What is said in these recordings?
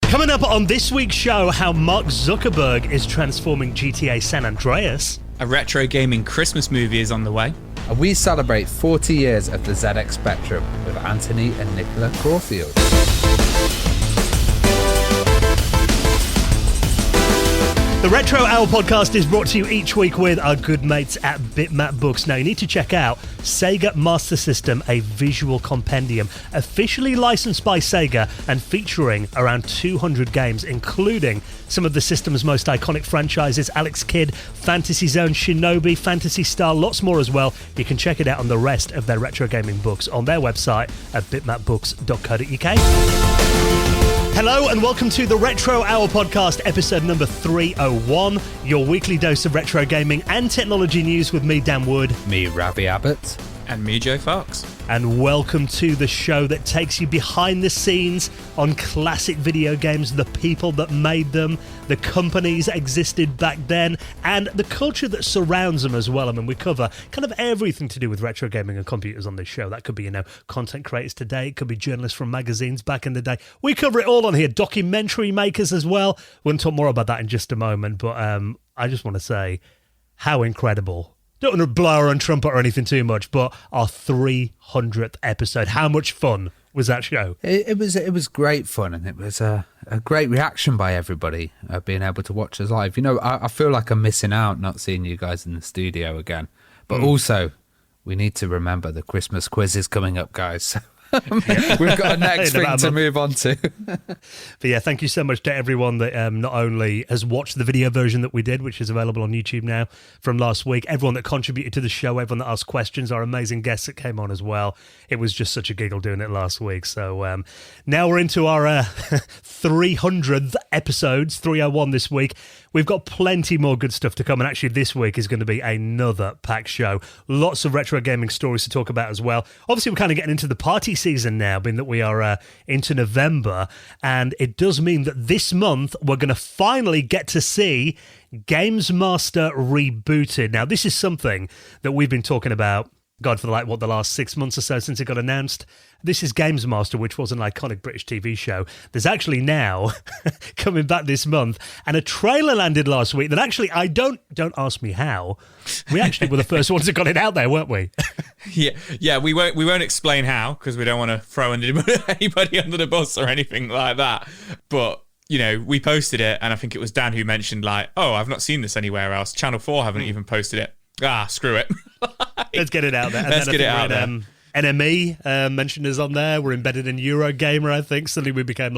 Coming up on this week's show, how Mark Zuckerberg is transforming GTA San Andreas. A retro gaming Christmas movie is on the way. And we celebrate 40 years of the ZX Spectrum with Anthony and Nicola Caulfield. The Retro Hour podcast is brought to you each week with our good mates at Bitmap Books. Now, you need to check out Sega Master System, a visual compendium, officially licensed by Sega and featuring around 200 games, including some of the system's most iconic franchises, Alex Kidd, Fantasy Zone, Shinobi, Phantasy Star, lots more as well. You can check it out on the rest of their retro gaming books on their website at bitmapbooks.co.uk. Hello and welcome to the Retro Hour podcast, episode number 301, your weekly dose of retro gaming and technology news with me, Dan Wood. Me, Ravi Abbott. And me, Joe Fox. And welcome to the show that takes you behind the scenes on classic video games, the people that made them, the companies that existed back then, and the culture that surrounds them as well. I mean, we cover kind of everything to do with retro gaming and computers on this show. That could be, content creators today. It could be journalists from magazines back in the day. We cover it all on here. Documentary makers as well. We'll talk more about that in just a moment. But I just want to say how incredible. Don't want to blow our own trumpet or anything too much, but our 300th episode. How much fun was that show? It was great fun, and it was a great reaction by everybody being able to watch us live. I feel like I'm missing out not seeing you guys in the studio again. But also, we need to remember the Christmas quiz is coming up, guys. We've got a next thing to move on to. But yeah, thank you so much to everyone that not only has watched the video version that we did, which is available on YouTube now from last week, everyone that contributed to the show, everyone that asked questions, our amazing guests that came on as well. It was just such a giggle doing it last week. So now we're into our 300th episodes, 301 this week. We've got plenty more good stuff to come, and actually this week is going to be another packed show. Lots of retro gaming stories to talk about as well. Obviously, we're kind of getting into the party season now, being that we are into November, and it does mean that this month we're going to finally get to see Games Master rebooted. Now, this is something that we've been talking about, God, for the last 6 months or so since it got announced. This is Games Master, which was an iconic British TV show. There's actually now, coming back this month, and a trailer landed last week that actually, don't ask me how. We actually were the first ones that got it out there, weren't we? Yeah. We won't explain how, because we don't want to throw anybody under the bus or anything like that. But we posted it, and I think it was Dan who mentioned, I've not seen this anywhere else. Channel 4 haven't even posted it. Screw it. Let's get it out there. Let's get it out there. NME mentioned us on there. We're embedded in Eurogamer, I think. Suddenly we became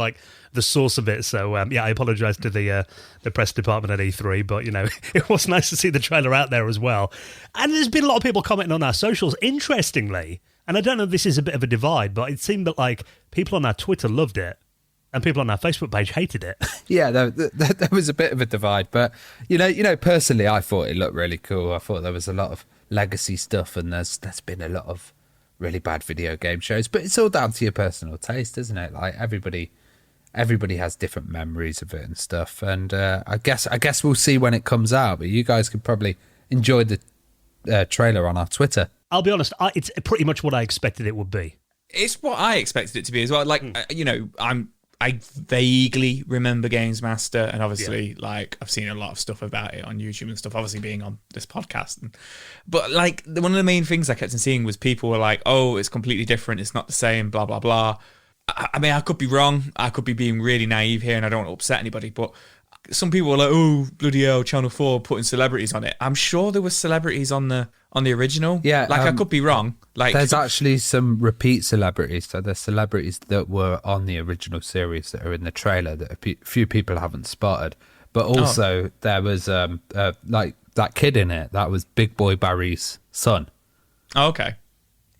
the source of it. So I apologise to the press department at E3, but it was nice to see the trailer out there as well. And there's been a lot of people commenting on our socials. Interestingly, and I don't know if this is a bit of a divide, but it seemed that people on our Twitter loved it and people on our Facebook page hated it. Yeah, there was a bit of a divide, but personally, I thought it looked really cool. I thought there was a lot of legacy stuff, and there's been a lot of really bad video game shows, but it's all down to your personal taste, isn't it? Everybody has different memories of it and stuff, and I guess we'll see when it comes out, but you guys could probably enjoy the trailer on our Twitter. I'll be honest, it's pretty much what I expected it would be. It's what I expected it to be as well. I vaguely remember Games Master, and obviously, I've seen a lot of stuff about it on YouTube and stuff, obviously being on this podcast. But, one of the main things I kept on seeing was people were like, oh, it's completely different, it's not the same, blah, blah, blah. I mean, I could be wrong. I could be being really naive here, and I don't want to upset anybody, but some people were like, oh, bloody hell, Channel 4 putting celebrities on it. I'm sure there were celebrities on the original. Yeah. I could be wrong. There's actually some repeat celebrities. So there's celebrities that were on the original series that are in the trailer that a few people haven't spotted. But also there was that kid in it. That was Big Boy Barry's son. Oh, okay.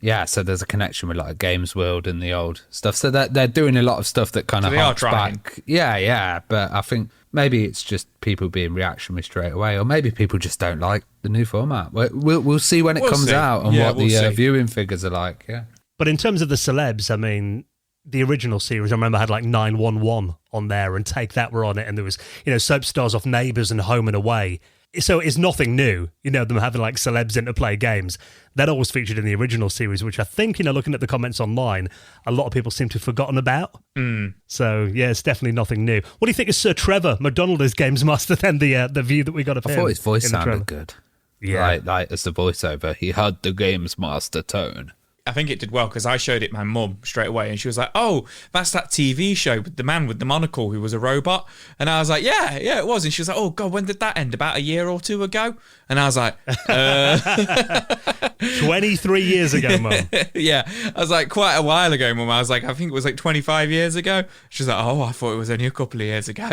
Yeah, so there's a connection with Games World and the old stuff. So they're doing a lot of stuff that kind of harks back. Yeah, but I think maybe it's just people being reactionary straight away, or maybe people just don't like the new format. We'll see when it comes out and what the viewing figures are like. Yeah. But in terms of the celebs, I mean, the original series, I remember had 911 on there, and Take That were on it, and there was soap stars off Neighbours and Home and Away. So it's nothing new, them having like celebs in to play games. That always featured in the original series, which I think, looking at the comments online, a lot of people seem to have forgotten about. So, yeah, it's definitely nothing new. What do you think of Sir Trevor McDonald as Games Master, then, the view that we got of him? I thought his voice sounded good. Yeah. Like as the voiceover, he had the Games Master tone. I think it did well because I showed it my mum straight away and she was like, oh, that's that TV show with the man with the monocle who was a robot. And I was like, yeah, it was. And she was like, oh, God, when did that end? About a year or two ago? And I was like, 23 years ago, Mum. Yeah. I was like, quite a while ago, Mum. I was like, I think it was like 25 years ago. She was like, oh, I thought it was only a couple of years ago.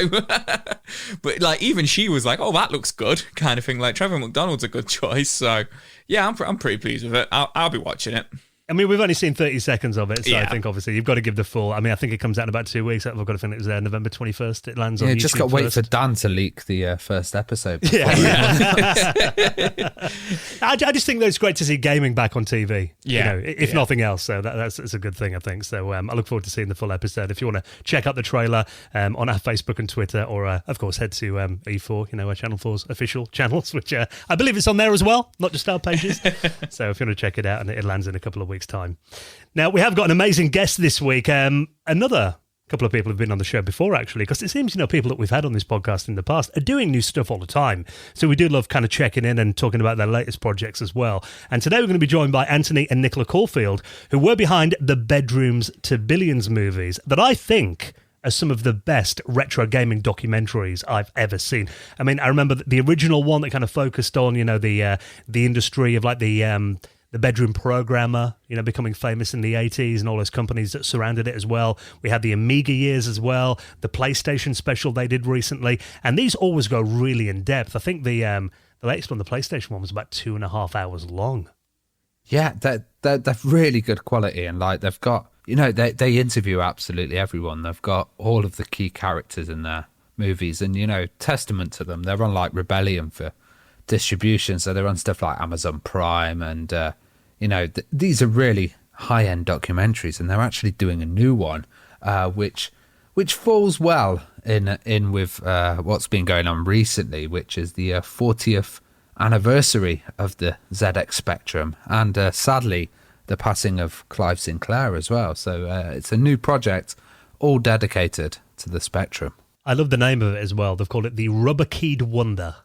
But like, even she was like, oh, that looks good, kind of thing. Like, Trevor McDonald's a good choice. So, yeah, I'm pretty pleased with it. I'll be watching it. I mean, we've only seen 30 seconds of it, so Yeah. I think obviously you've got to give the full. I mean, I think it comes out in about 2 weeks. I've got to think it was November 21st. It lands on YouTube. Just got to wait first. for Dan to leak the first episode. Yeah. I just think that it's great to see gaming back on TV. Yeah. If nothing else, so that's a good thing, I think. So I look forward to seeing the full episode. If you want to check out the trailer on our Facebook and Twitter, or of course head to E4, our Channel 4's official channels, which I believe it's on there as well, not just our pages. So if you want to check it out, and it lands in a couple of weeks' time. Now, we have got an amazing guest this week. Another couple of people have been on the show before, actually, because it seems, people that we've had on this podcast in the past are doing new stuff all the time. So we do love kind of checking in and talking about their latest projects as well. And today we're going to be joined by Anthony and Nicola Caulfield, who were behind the Bedrooms to Billions movies that I think are some of the best retro gaming documentaries I've ever seen. I mean, I remember the original one that kind of focused on, the industry of like the bedroom programmer, becoming famous in the 80s and all those companies that surrounded it as well. We had the Amiga years as well, the PlayStation special they did recently, and these always go really in depth. I think the latest one, the PlayStation one, was about 2.5 hours long. Yeah, they're really good quality, and like they've got, they interview absolutely everyone. They've got all of the key characters in their movies, and testament to them. They're on like Rebellion for distribution, so they're on stuff like Amazon Prime, and these are really high-end documentaries, and they're actually doing a new one which falls well in with what's been going on recently, which is the 40th anniversary of the ZX Spectrum, and sadly the passing of Clive Sinclair as well. So it's a new project all dedicated to the Spectrum. I love the name of it as well. They've called it the Rubber Keyed Wonder.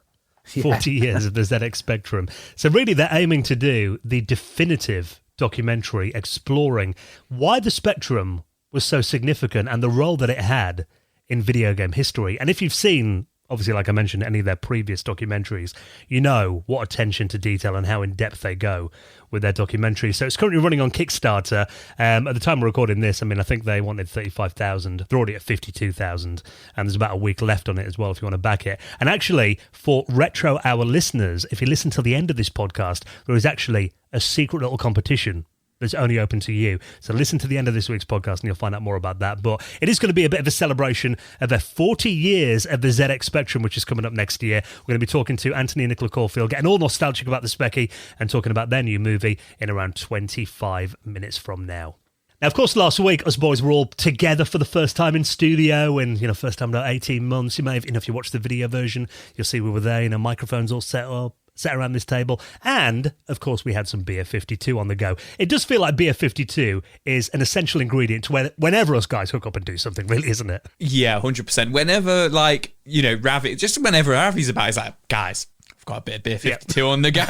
40 years of the ZX Spectrum. So really they're aiming to do the definitive documentary exploring why the Spectrum was so significant and the role that it had in video game history. And if you've seen, obviously, like I mentioned, any of their previous documentaries, you know what attention to detail and how in-depth they go with their documentaries. So it's currently running on Kickstarter. At the time we're recording this, I think they wanted 35,000. They're already at 52,000, and there's about a week left on it as well if you want to back it. And actually, for Retro Hour listeners, if you listen to the end of this podcast, there is actually a secret little competition that's only open to you. So listen to the end of this week's podcast and you'll find out more about that. But it is going to be a bit of a celebration of their 40 years of the ZX Spectrum, which is coming up next year. We're going to be talking to Anthony and Nicola Caulfield, getting all nostalgic about the Specky and talking about their new movie in around 25 minutes from now. Now, of course, last week, us boys were all together for the first time in studio, and, first time in about 18 months. You may have, if you watch the video version, you'll see we were there, microphones all set up, sat around this table, and of course we had some beer 52 on the go. It does feel like beer 52 is an essential ingredient to whenever us guys hook up and do something, really, isn't it? Yeah, 100%. Whenever, Ravi, just whenever Ravi's about, he's like, guys, I've got a bit of beer 52 on the go.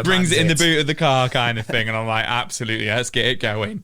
Brings it in the boot of the car kind of thing, and I'm like, absolutely, let's get it going.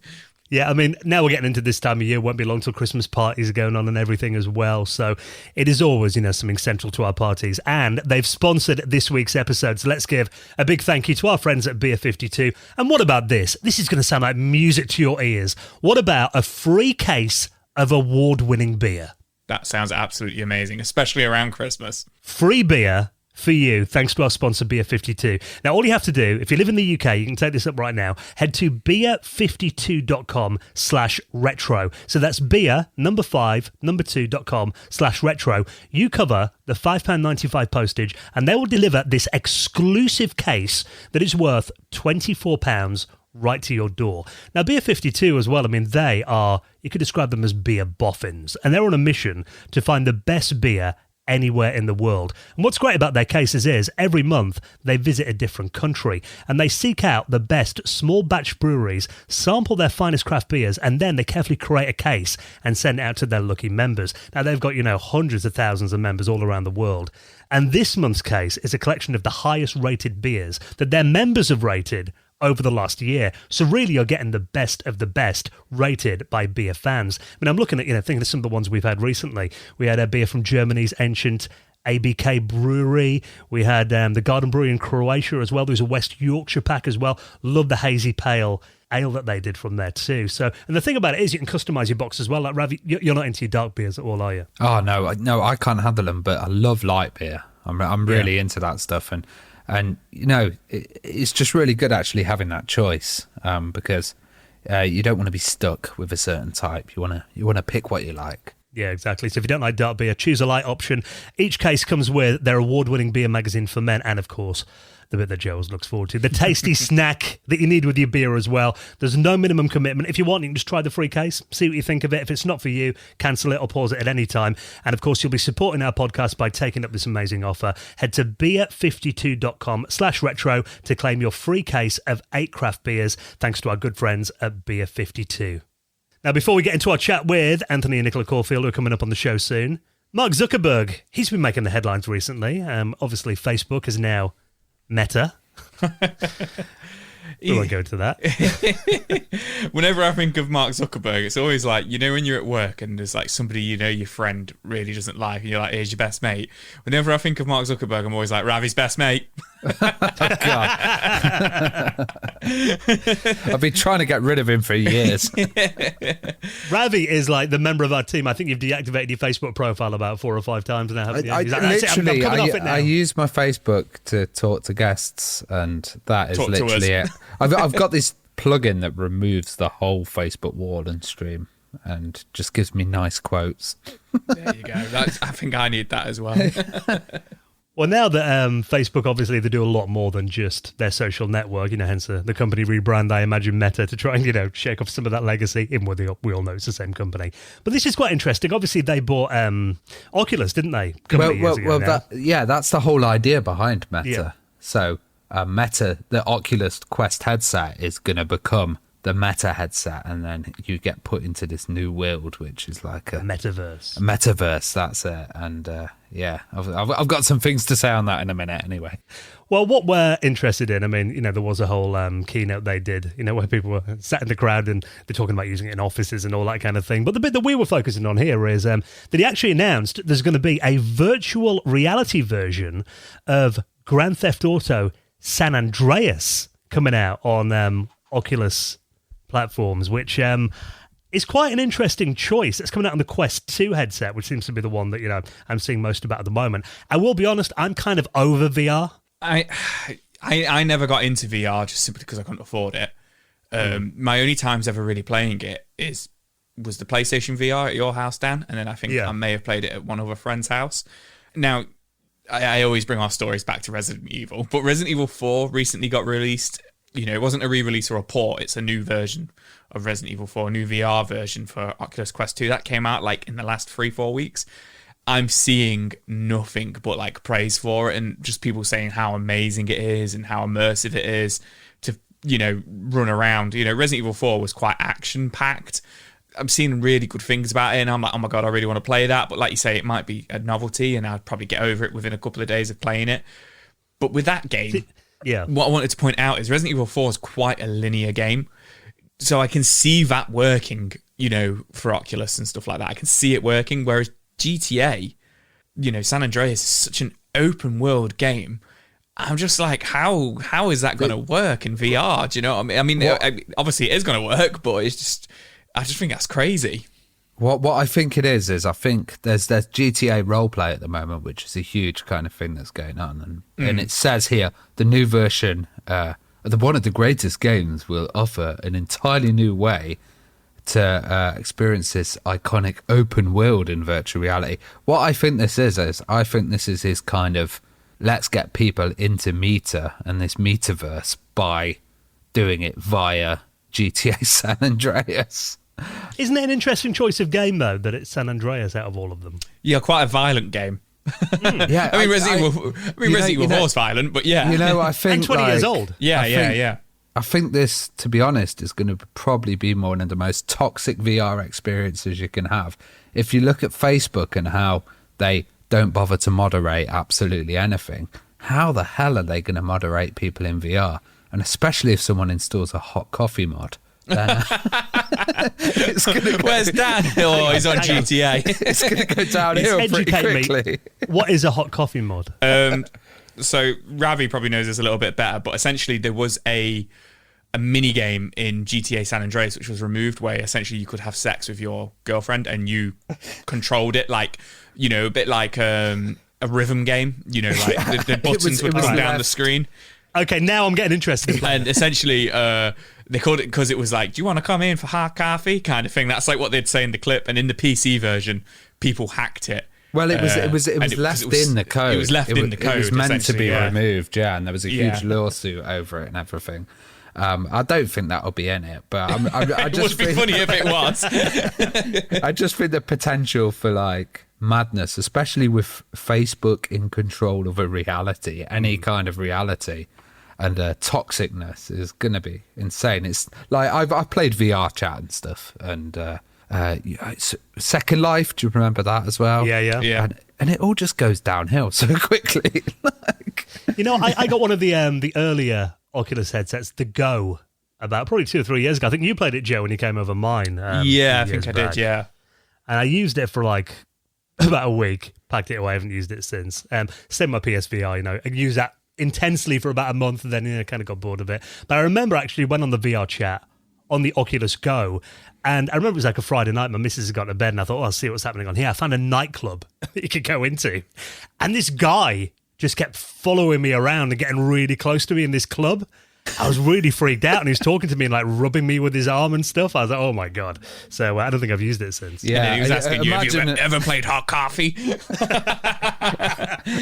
Yeah, now we're getting into this time of year. Won't be long till Christmas parties are going on and everything as well. So it is always, something central to our parties. And they've sponsored this week's episode. So let's give a big thank you to our friends at Beer 52. And what about this? This is going to sound like music to your ears. What about a free case of award-winning beer? That sounds absolutely amazing, especially around Christmas. Free beer for you, thanks to our sponsor, Beer 52. Now, all you have to do, if you live in the UK, you can take this up right now, head to beer52.com/retro. So that's beer2.com/retro. You cover the £5.95 postage, and they will deliver this exclusive case that is worth £24 right to your door. Now, Beer 52 as well, they are, you could describe them as beer boffins, and they're on a mission to find the best beer anywhere in the world. And what's great about their cases is every month they visit a different country and they seek out the best small batch breweries, sample their finest craft beers, and then they carefully create a case and send it out to their lucky members. Now they've got, hundreds of thousands of members all around the world. And this month's case is a collection of the highest rated beers that their members have rated over the last year. So really you're getting the best of the best rated by beer fans. I mean, I'm looking at, thinking of some of the ones we've had recently. We had a beer from Germany's ancient ABK brewery. We had the Garden Brewery in Croatia as well. There was a West Yorkshire pack as well. Love the hazy pale ale that they did from there too. So, and the thing about it is you can customize your box as well. Like Ravi, you're not into your dark beers at all, are you? Oh no, I can't handle them, but I love light beer. I'm really into that stuff, and it's just really good actually having that choice, because you don't want to be stuck with a certain type. You want to pick what you like. Yeah, exactly. So if you don't like dark beer, choose a light option. Each case comes with their award-winning beer magazine for men, and of course, the bit that Joe looks forward to, the tasty snack that you need with your beer as well. There's no minimum commitment. If you want, you can just try the free case, see what you think of it. If it's not for you, cancel it or pause it at any time. And of course, you'll be supporting our podcast by taking up this amazing offer. Head to beer52.com/retro to claim your free case of 8 craft beers, thanks to our good friends at Beer 52. Now, before we get into our chat with Anthony and Nicola Caulfield, who are coming up on the show soon, Mark Zuckerberg, he's been making the headlines recently. Obviously, Facebook is now Meta. We won't go into that. Whenever I think of Mark Zuckerberg, it's always like, when you're at work and there's like somebody your friend really doesn't like, and you're like, here's your best mate. Whenever I think of Mark Zuckerberg, I'm always like, Ravi's best mate. God. I've been trying to get rid of him for years. Ravi is like the member of our team. I think you've deactivated your Facebook profile about 4 or 5 times now, haven't you? I use my Facebook to talk to guests, and that is literally it. I've got this plugin that removes the whole Facebook wall and stream and just gives me nice quotes. There you go. I think I need that as well. Well, now that Facebook, obviously, they do a lot more than just their social network, hence the company rebrand, I imagine, Meta, to try and, shake off some of that legacy, even though we all know it's the same company. But this is quite interesting. Obviously, they bought Oculus, didn't they? That's the whole idea behind Meta. Yeah. So Meta, the Oculus Quest headset is going to become the Meta headset, and then you get put into this new world, which is like a metaverse. A metaverse, that's it. And I've got some things to say on that in a minute anyway. Well, what we're interested in, there was a whole keynote they did, where people were sat in the crowd and they're talking about using it in offices and all that kind of thing. But the bit that we were focusing on here is that he actually announced there's going to be a virtual reality version of Grand Theft Auto San Andreas coming out on Oculus platforms, which is quite an interesting choice. It's coming out on the Quest 2 headset, which seems to be the one that I'm seeing most about at the moment. I will be honest, I'm kind of over VR. I never got into VR just simply because I couldn't afford it. My only times ever really playing it was the PlayStation VR at your house, Dan, and then I think I may have played it at one other friend's house. Now, I always bring our stories back to Resident Evil, but Resident Evil 4 recently got released. It wasn't a re-release or a port. It's a new version of Resident Evil 4, a new VR version for Oculus Quest 2. That came out like in the last 3-4 weeks. I'm seeing nothing but like praise for it, and just people saying how amazing it is and how immersive it is to, run around. Resident Evil 4 was quite action-packed. I'm seeing really good things about it, and I'm like, oh my God, I really want to play that. But like you say, it might be a novelty, and I'd probably get over it within a couple of days of playing it. But with that game... Yeah. What I wanted to point out is Resident Evil 4 is quite a linear game. So I can see that working, for Oculus and stuff like that. I can see it working. Whereas GTA, San Andreas is such an open world game. I'm just like, how is that going to work in VR? Do you know what I mean? Obviously it is going to work, but I just think that's crazy. What I think it is I think there's GTA roleplay at the moment, which is a huge kind of thing that's going on. And it says here, the new version, one of the greatest games, will offer an entirely new way to experience this iconic open world in virtual reality. What I think this is I think this is his kind of, let's get people into Meta and this metaverse by doing it via GTA San Andreas. Isn't it an interesting choice of game, though, that it's San Andreas out of all of them? Yeah, quite a violent game. Yeah, I mean, Resident Evil 4 is violent, but yeah. You know, I think and 20 years old. Yeah. I think this, to be honest, is going to probably be one of the most toxic VR experiences you can have. If you look at Facebook and how they don't bother to moderate absolutely anything, how the hell are they going to moderate people in VR? And especially if someone installs a hot coffee mod. It's gonna go, Where's Dan? Oh, he's on GTA. It's going to go downhill pretty quickly. Me. What is a hot coffee mod? So Ravi probably knows this a little bit better, but essentially there was a mini game in GTA San Andreas which was removed, where essentially you could have sex with your girlfriend and you controlled it, like, you know, a bit like a rhythm game. You know, like the buttons would come down the screen. Okay, now I'm getting interested. And essentially, they called it because it was like, "Do you want to come in for hot coffee?" kind of thing. That's like what they'd say in the clip. And in the PC version, people hacked it. Well, it was left in the code. It was left in the code. It was meant to be removed, yeah, and there was a huge Yeah. lawsuit over it and everything. I don't think that'll be in it, but I It just would be funny if it was. I just think the potential for like madness, especially with Facebook in control of a reality, any kind of reality, and toxicness is going to be insane. It's like I've played VR chat and stuff, and Second Life. Do you remember that as well? Yeah. And it all just goes downhill so quickly. Like, You know, I got one of the earlier Oculus headsets, the Go, about probably 2 or 3 years ago. I think you played it, Joe, when you came over mine. Yeah, I think I back. did. Yeah. And I used it for like about a week, packed it away, I haven't used it since. Same with my PSVR, you know, I used that intensely for about a month and then kind of got bored of it. But I remember actually went on the VR chat on the Oculus Go, and I remember it was like a Friday night, my missus had got to bed, and I thought, I'll see what's happening on here. I found a nightclub that you could go into, and this guy just kept following me around and getting really close to me in this club. I was really freaked out, and he was talking to me and like rubbing me with his arm and stuff. I was like, oh my God. So I don't think I've used it since. And then he was asking you, have you ever played hot coffee?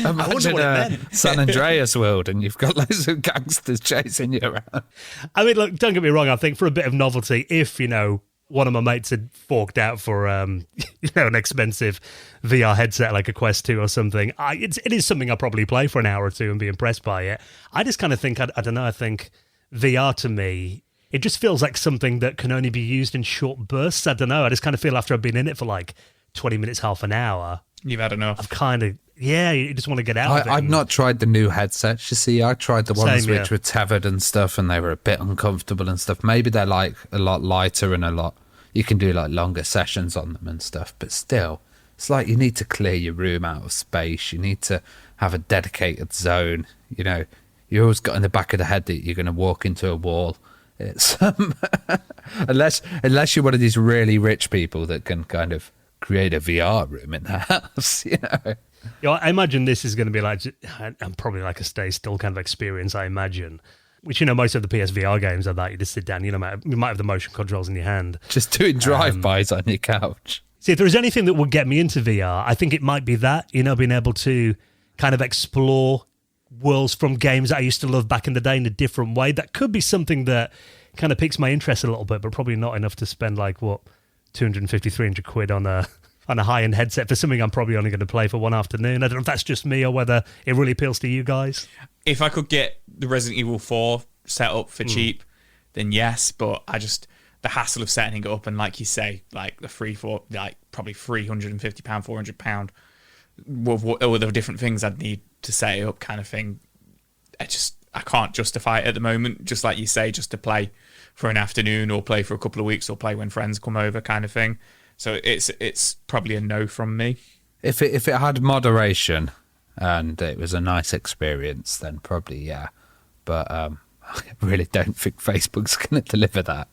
Imagine San Andreas world, and you've got loads of gangsters chasing you around. I mean, look, don't get me wrong. I think for a bit of novelty, if, you know, one of my mates had forked out for, you know, an expensive VR headset like a Quest 2 or something, it is something I'll probably play for an hour or two and be impressed by it. I just kind of think, I don't know, I think VR to me, it just feels like something that can only be used in short bursts. I don't know. I just kind of feel after I've been in it for like 20 minutes, half an hour, You've had enough. I've kind of, you just want to get out of it. I've not tried the new headsets, you see. I tried the ones Same, which were tethered and stuff, and they were a bit uncomfortable and stuff. Maybe they're like a lot lighter and you can do like longer sessions on them and stuff, but still, it's like you need to clear your room out of space. You need to have a dedicated zone. You know, you always got in the back of the head that you're going to walk into a wall. It's unless you're one of these really rich people that can kind of create a VR room in their house, you know. Yeah, I imagine this is going to be like, and probably like a stay still kind of experience, I imagine. Which, you know, most of the PSVR games are that. You just sit down, you might have the motion controls in your hand. Just doing drive-bys on your couch. See, if there was anything that would get me into VR, I think it might be that, you know, being able to kind of explore worlds from games that I used to love back in the day in a different way. That could be something that kind of piques my interest a little bit, but probably not enough to spend like, 250, 300 quid on a high-end headset for something I'm probably only going to play for one afternoon. I don't know if that's just me or whether it really appeals to you guys. If I could get the Resident Evil 4 set up for cheap, then yes, but the hassle of setting it up, and like you say, like the probably £350, £400 with all the different things I'd need to set it up kind of thing. I can't justify it at the moment, just like you say, just to play for an afternoon or play for a couple of weeks or play when friends come over kind of thing. So it's probably a no from me. If it had moderation and it was a nice experience, then probably yeah. But I really don't think Facebook's going to deliver that.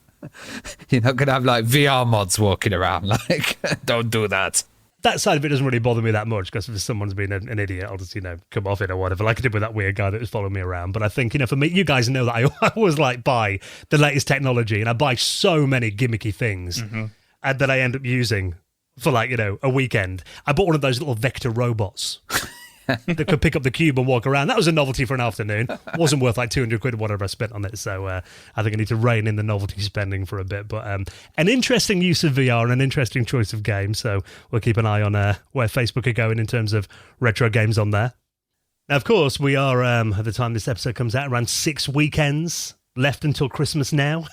You're not going to have like VR mods walking around. Like, don't do that. That side of it doesn't really bother me that much, because if someone's been an idiot, I'll just, come off it or whatever, like I did with that weird guy that was following me around. But I think, for me, you guys know that I always like buy the latest technology, and I buy so many gimmicky things that I end up using for like, a weekend. I bought one of those little vector robots. that could pick up the cube and walk around. That was a novelty for an afternoon. Wasn't worth like 200 quid or whatever I spent on it. So I think I need to rein in the novelty spending for a bit. But an interesting use of VR and an interesting choice of games. So we'll keep an eye on where Facebook are going in terms of retro games on there. Now, of course, we are, at the time this episode comes out, around 6 weekends left until Christmas now.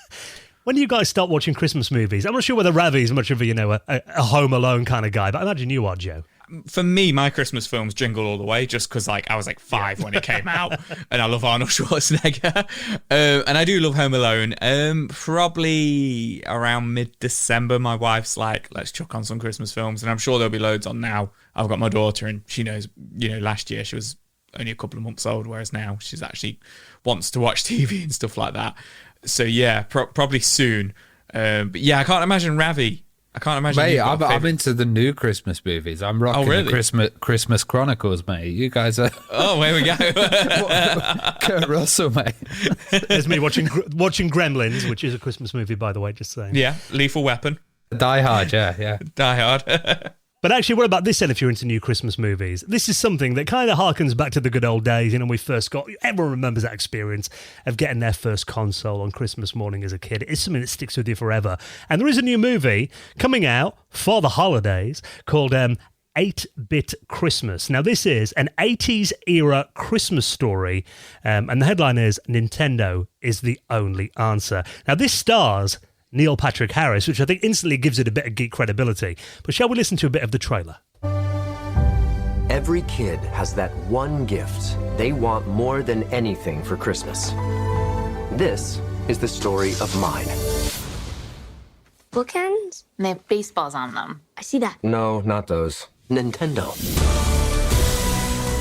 When do you guys start watching Christmas movies? I'm not sure whether Ravi's much of a Home Alone kind of guy, but I imagine you are, Joe. For me, my Christmas films Jingle All the Way, just because I was 5 when it came out, and I love Arnold Schwarzenegger, and I do love Home Alone. Probably around mid-December, my wife's like, let's chuck on some Christmas films, and I'm sure there'll be loads on now. I've got my daughter, and she knows, last year she was only a couple of months old, whereas now she's actually wants to watch TV and stuff like that. So yeah, probably soon. But yeah, I can't imagine Ravi. I can't imagine. Mate, I'm into the new Christmas movies. I'm rocking the Christmas Chronicles, mate. You guys are. Oh, there we go. Kurt Russell, mate. There's me watching Gremlins, which is a Christmas movie, by the way. Just saying. Yeah, Lethal Weapon. Die Hard, yeah. Die Hard. But actually, what about this then if you're into new Christmas movies? This is something that kind of harkens back to the good old days, we first got, everyone remembers that experience of getting their first console on Christmas morning as a kid. It's something that sticks with you forever. And there is a new movie coming out for the holidays called 8-Bit Christmas. Now, this is an 80s era Christmas story, and the headline is Nintendo is the only answer. Now, this stars Neil Patrick Harris, which I think instantly gives it a bit of geek credibility. But shall we listen to a bit of the trailer? Every kid has that one gift they want more than anything for Christmas. This is the story of mine. Bookends? They have baseballs on them. I see that. No, not those. Nintendo.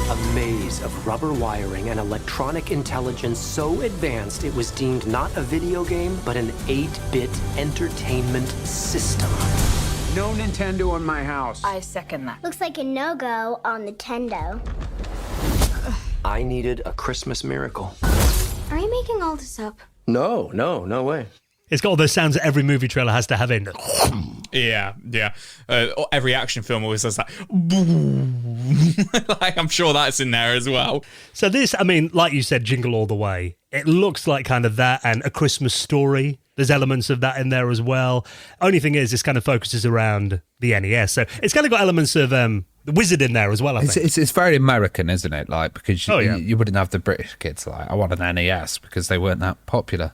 A maze of rubber wiring and electronic intelligence so advanced it was deemed not a video game, but an 8-bit entertainment system. No Nintendo in my house. I second that. Looks like a no-go on Nintendo. I needed a Christmas miracle. Are you making all this up? No way. It's got all those sounds that every movie trailer has to have in. Yeah. Every action film always does that. Like, I'm sure that's in there as well. So this, like you said, Jingle All the Way. It looks like kind of that and A Christmas Story. There's elements of that in there as well. Only thing is, this kind of focuses around the NES. So it's kind of got elements of the Wizard in there as well, I think. It's very American, isn't it? Like, because yeah. you wouldn't have the British kids like, I want an NES, because they weren't that popular.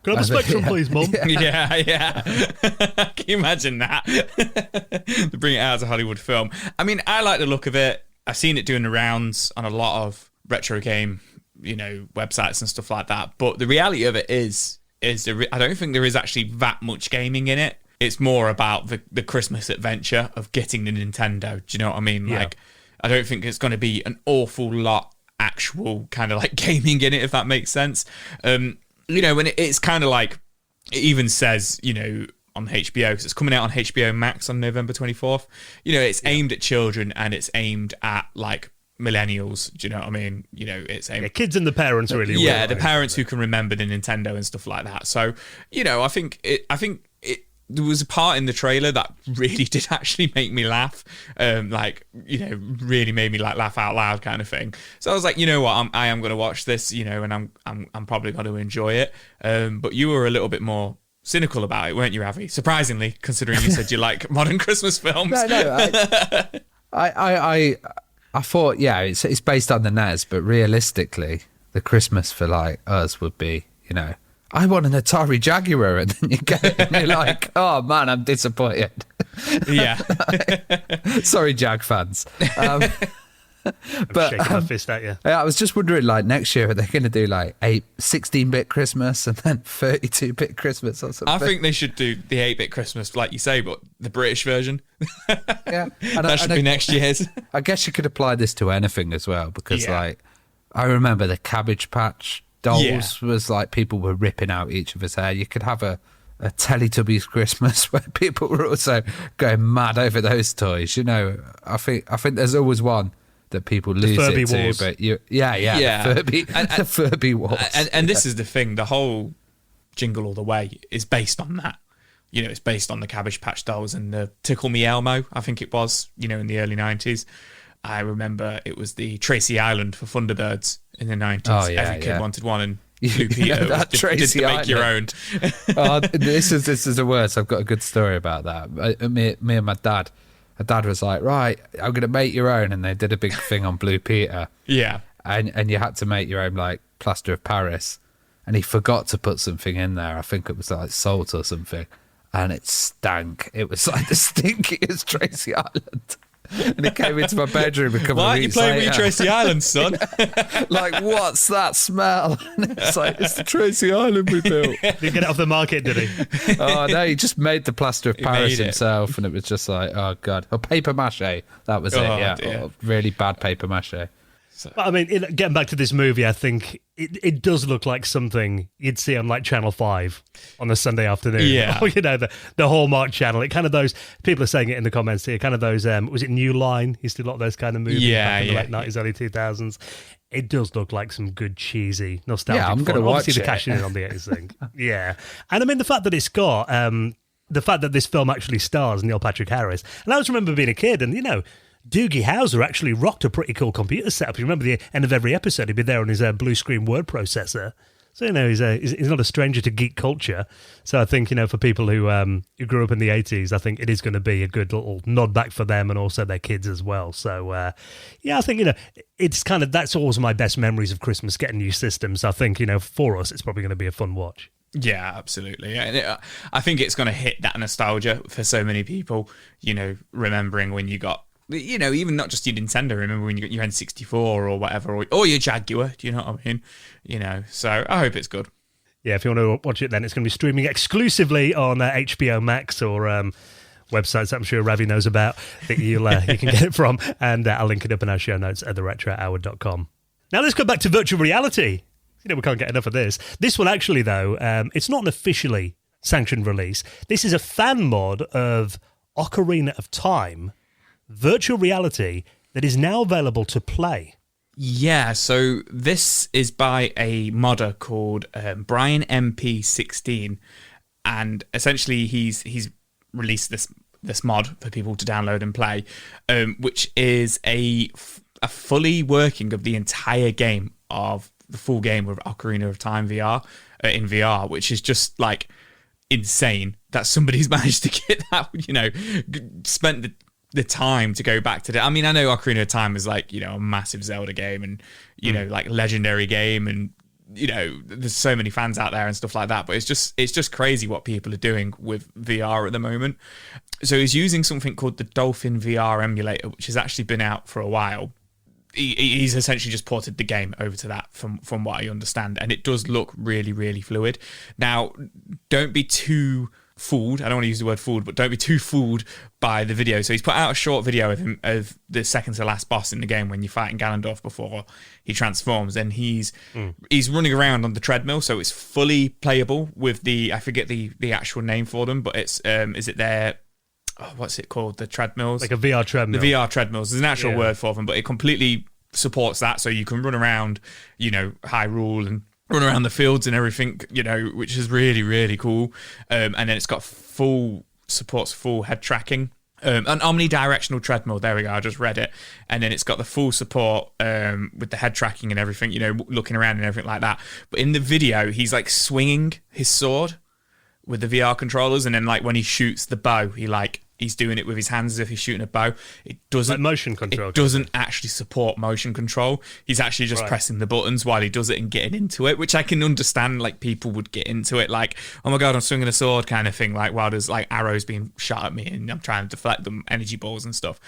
Can I have a Spectrum, please, Mum? Yeah. Can you imagine that? To bring it out as a Hollywood film. I like the look of it. I've seen it doing the rounds on a lot of retro game, websites and stuff like that. But the reality of it is I don't think there is actually that much gaming in it. It's more about the Christmas adventure of getting the Nintendo. Do you know what I mean? Yeah. Like, I don't think it's going to be an awful lot actual kind of like gaming in it, if that makes sense. And it's kind of like, it even says, on HBO, because it's coming out on HBO Max on November 24th. It's aimed at children and it's aimed at like millennials. Do you know what I mean? It's aimed kids and the parents really. Yeah, the parents who can remember the Nintendo and stuff like that. So, I think there was a part in the trailer that really did actually make me laugh, really made me like laugh out loud kind of thing. So I was like, you know what, I am going to watch this, and I'm probably going to enjoy it. But you were a little bit more cynical about it, weren't you, Ravi? Surprisingly, considering you said you like modern Christmas films. No, I thought, yeah, it's based on the NES, but realistically, the Christmas for like us would be, I want an Atari Jaguar, and then you get it and you're like, oh man, I'm disappointed. Yeah. Sorry, Jag fans. But shaking my fist at you. I was just wondering, like, next year, are they going to do like 16-bit Christmas and then 32-bit Christmas or something? I think they should do the 8-bit Christmas, like you say, but the British version. Yeah. That should be next year's. I guess you could apply this to anything as well, because like, I remember the Cabbage Patch dolls was like, people were ripping out each other's hair. You could have a Teletubbies Christmas where people were also going mad over those toys. I think there's always one that people lose Furby it to, Wars. but the Furby Wars. And this is the thing, the whole Jingle All the Way is based on that. It's based on the Cabbage Patch dolls and the Tickle Me Elmo, I think it was, in the early 90s. I remember it was the Tracy Island for Thunderbirds in the 90s. Oh, yeah, Every kid yeah. wanted one, and Blue Peter that did Tracy to make your own. This is the worst. I've got a good story about that. Me and my dad. My dad was like, right, I'm going to make your own. And they did a big thing on Blue Peter. Yeah. And you had to make your own, like, plaster of Paris. And he forgot to put something in there. I think it was like salt or something. And it stank. It was like the stinkiest Tracy Island. And it came into my bedroom a couple Why of aren't you weeks playing with later. your Tracy Island, son? Like, what's that smell? And it's like, it's the Tracy Island we built. Did he get it off the market, did he? Oh, no, he just made the plaster of Paris made it. himself. And it was just like, oh, God. Oh, paper mache. That was it, Oh, yeah. dear. Oh, really bad paper mache. But I mean, getting back to this movie, I think it does look like something you'd see on like Channel 5 on a Sunday afternoon. Yeah. Or, you know, the Hallmark channel. It kind of those, people are saying it in the comments here, kind of those, was it New Line? Used to do a lot of those kind of movies back in the late 90s, early 2000s. It does look like some good, cheesy, nostalgic Yeah, I'm fun. gonna watch Obviously, it. the cashing in on the 80s thing. Yeah. And I mean, the fact that it's got, the fact that this film actually stars Neil Patrick Harris. And I just remember being a kid and, you know, Doogie Howser actually rocked a pretty cool computer setup. You remember the end of every episode, he'd be there on his blue screen word processor. So, you know, he's not a stranger to geek culture. So I think, you know, for people who grew up in the 80s, I think it is going to be a good little nod back for them and also their kids as well. So, yeah, I think, you know, it's kind of, that's always my best memories of Christmas, getting new systems. I think, you know, for us, it's probably going to be a fun watch. Yeah, absolutely. And I think it's going to hit that nostalgia for so many people, you know, remembering when you got, you know, even not just your Nintendo, remember when you got your N64 or whatever, or your Jaguar, do you know what I mean? You know, so I hope it's good. Yeah, if you want to watch it, then it's going to be streaming exclusively on HBO Max or websites that I'm sure Ravi knows about that you can get it from. And I'll link it up in our show notes at theretrohour.com. Now let's go back to virtual reality. You know, we can't get enough of this. This one actually, though, it's not an officially sanctioned release. This is a fan mod of Ocarina of Time virtual reality that is now available to play. Yeah, so this is by a modder called Brian MP16, and essentially he's released this mod for people to download and play, which is a fully working of the entire game of the full game of Ocarina of Time VR in VR, which is just like insane that somebody's managed to get that, you know, spent the time to go back to that. I mean, I know Ocarina of Time is like, you know, a massive Zelda game and, you know, like legendary game, and, you know, there's so many fans out there and stuff like that, but it's just crazy what people are doing with VR at the moment. So he's using something called the Dolphin VR emulator, which has actually been out for a while. He's essentially just ported the game over to that from what I understand, and it does look really, really fluid. Now, don't be too fooled. I don't want to use the word fooled, but don't be too fooled by the video. So he's put out a short video of him, of the second to last boss in the game when you're fighting Ganondorf before he transforms, and he's running around on the treadmill, so it's fully playable with the, I forget the actual name for them, but it's is it their, what's it called, the treadmills, Like a VR treadmill. the VR treadmills. There's an actual word for them, but it completely supports that, so you can run around, you know, Hyrule and run around the fields and everything, you know, which is really, really cool. And then it's got supports full head tracking. An omnidirectional treadmill, there we go, I just read it. And then it's got the full support with the head tracking and everything, you know, looking around and everything like that. But in the video, he's like swinging his sword with the VR controllers, and then like when he shoots the bow, he's doing it with his hands as if he's shooting a bow. It doesn't Like motion control. It doesn't actually support motion control. He's actually just pressing the buttons while he does it and getting into it, which I can understand. Like, people would get into it, like, oh my god, I'm swinging a sword kind of thing. Like, while there's like arrows being shot at me and I'm trying to deflect them, energy balls and stuff.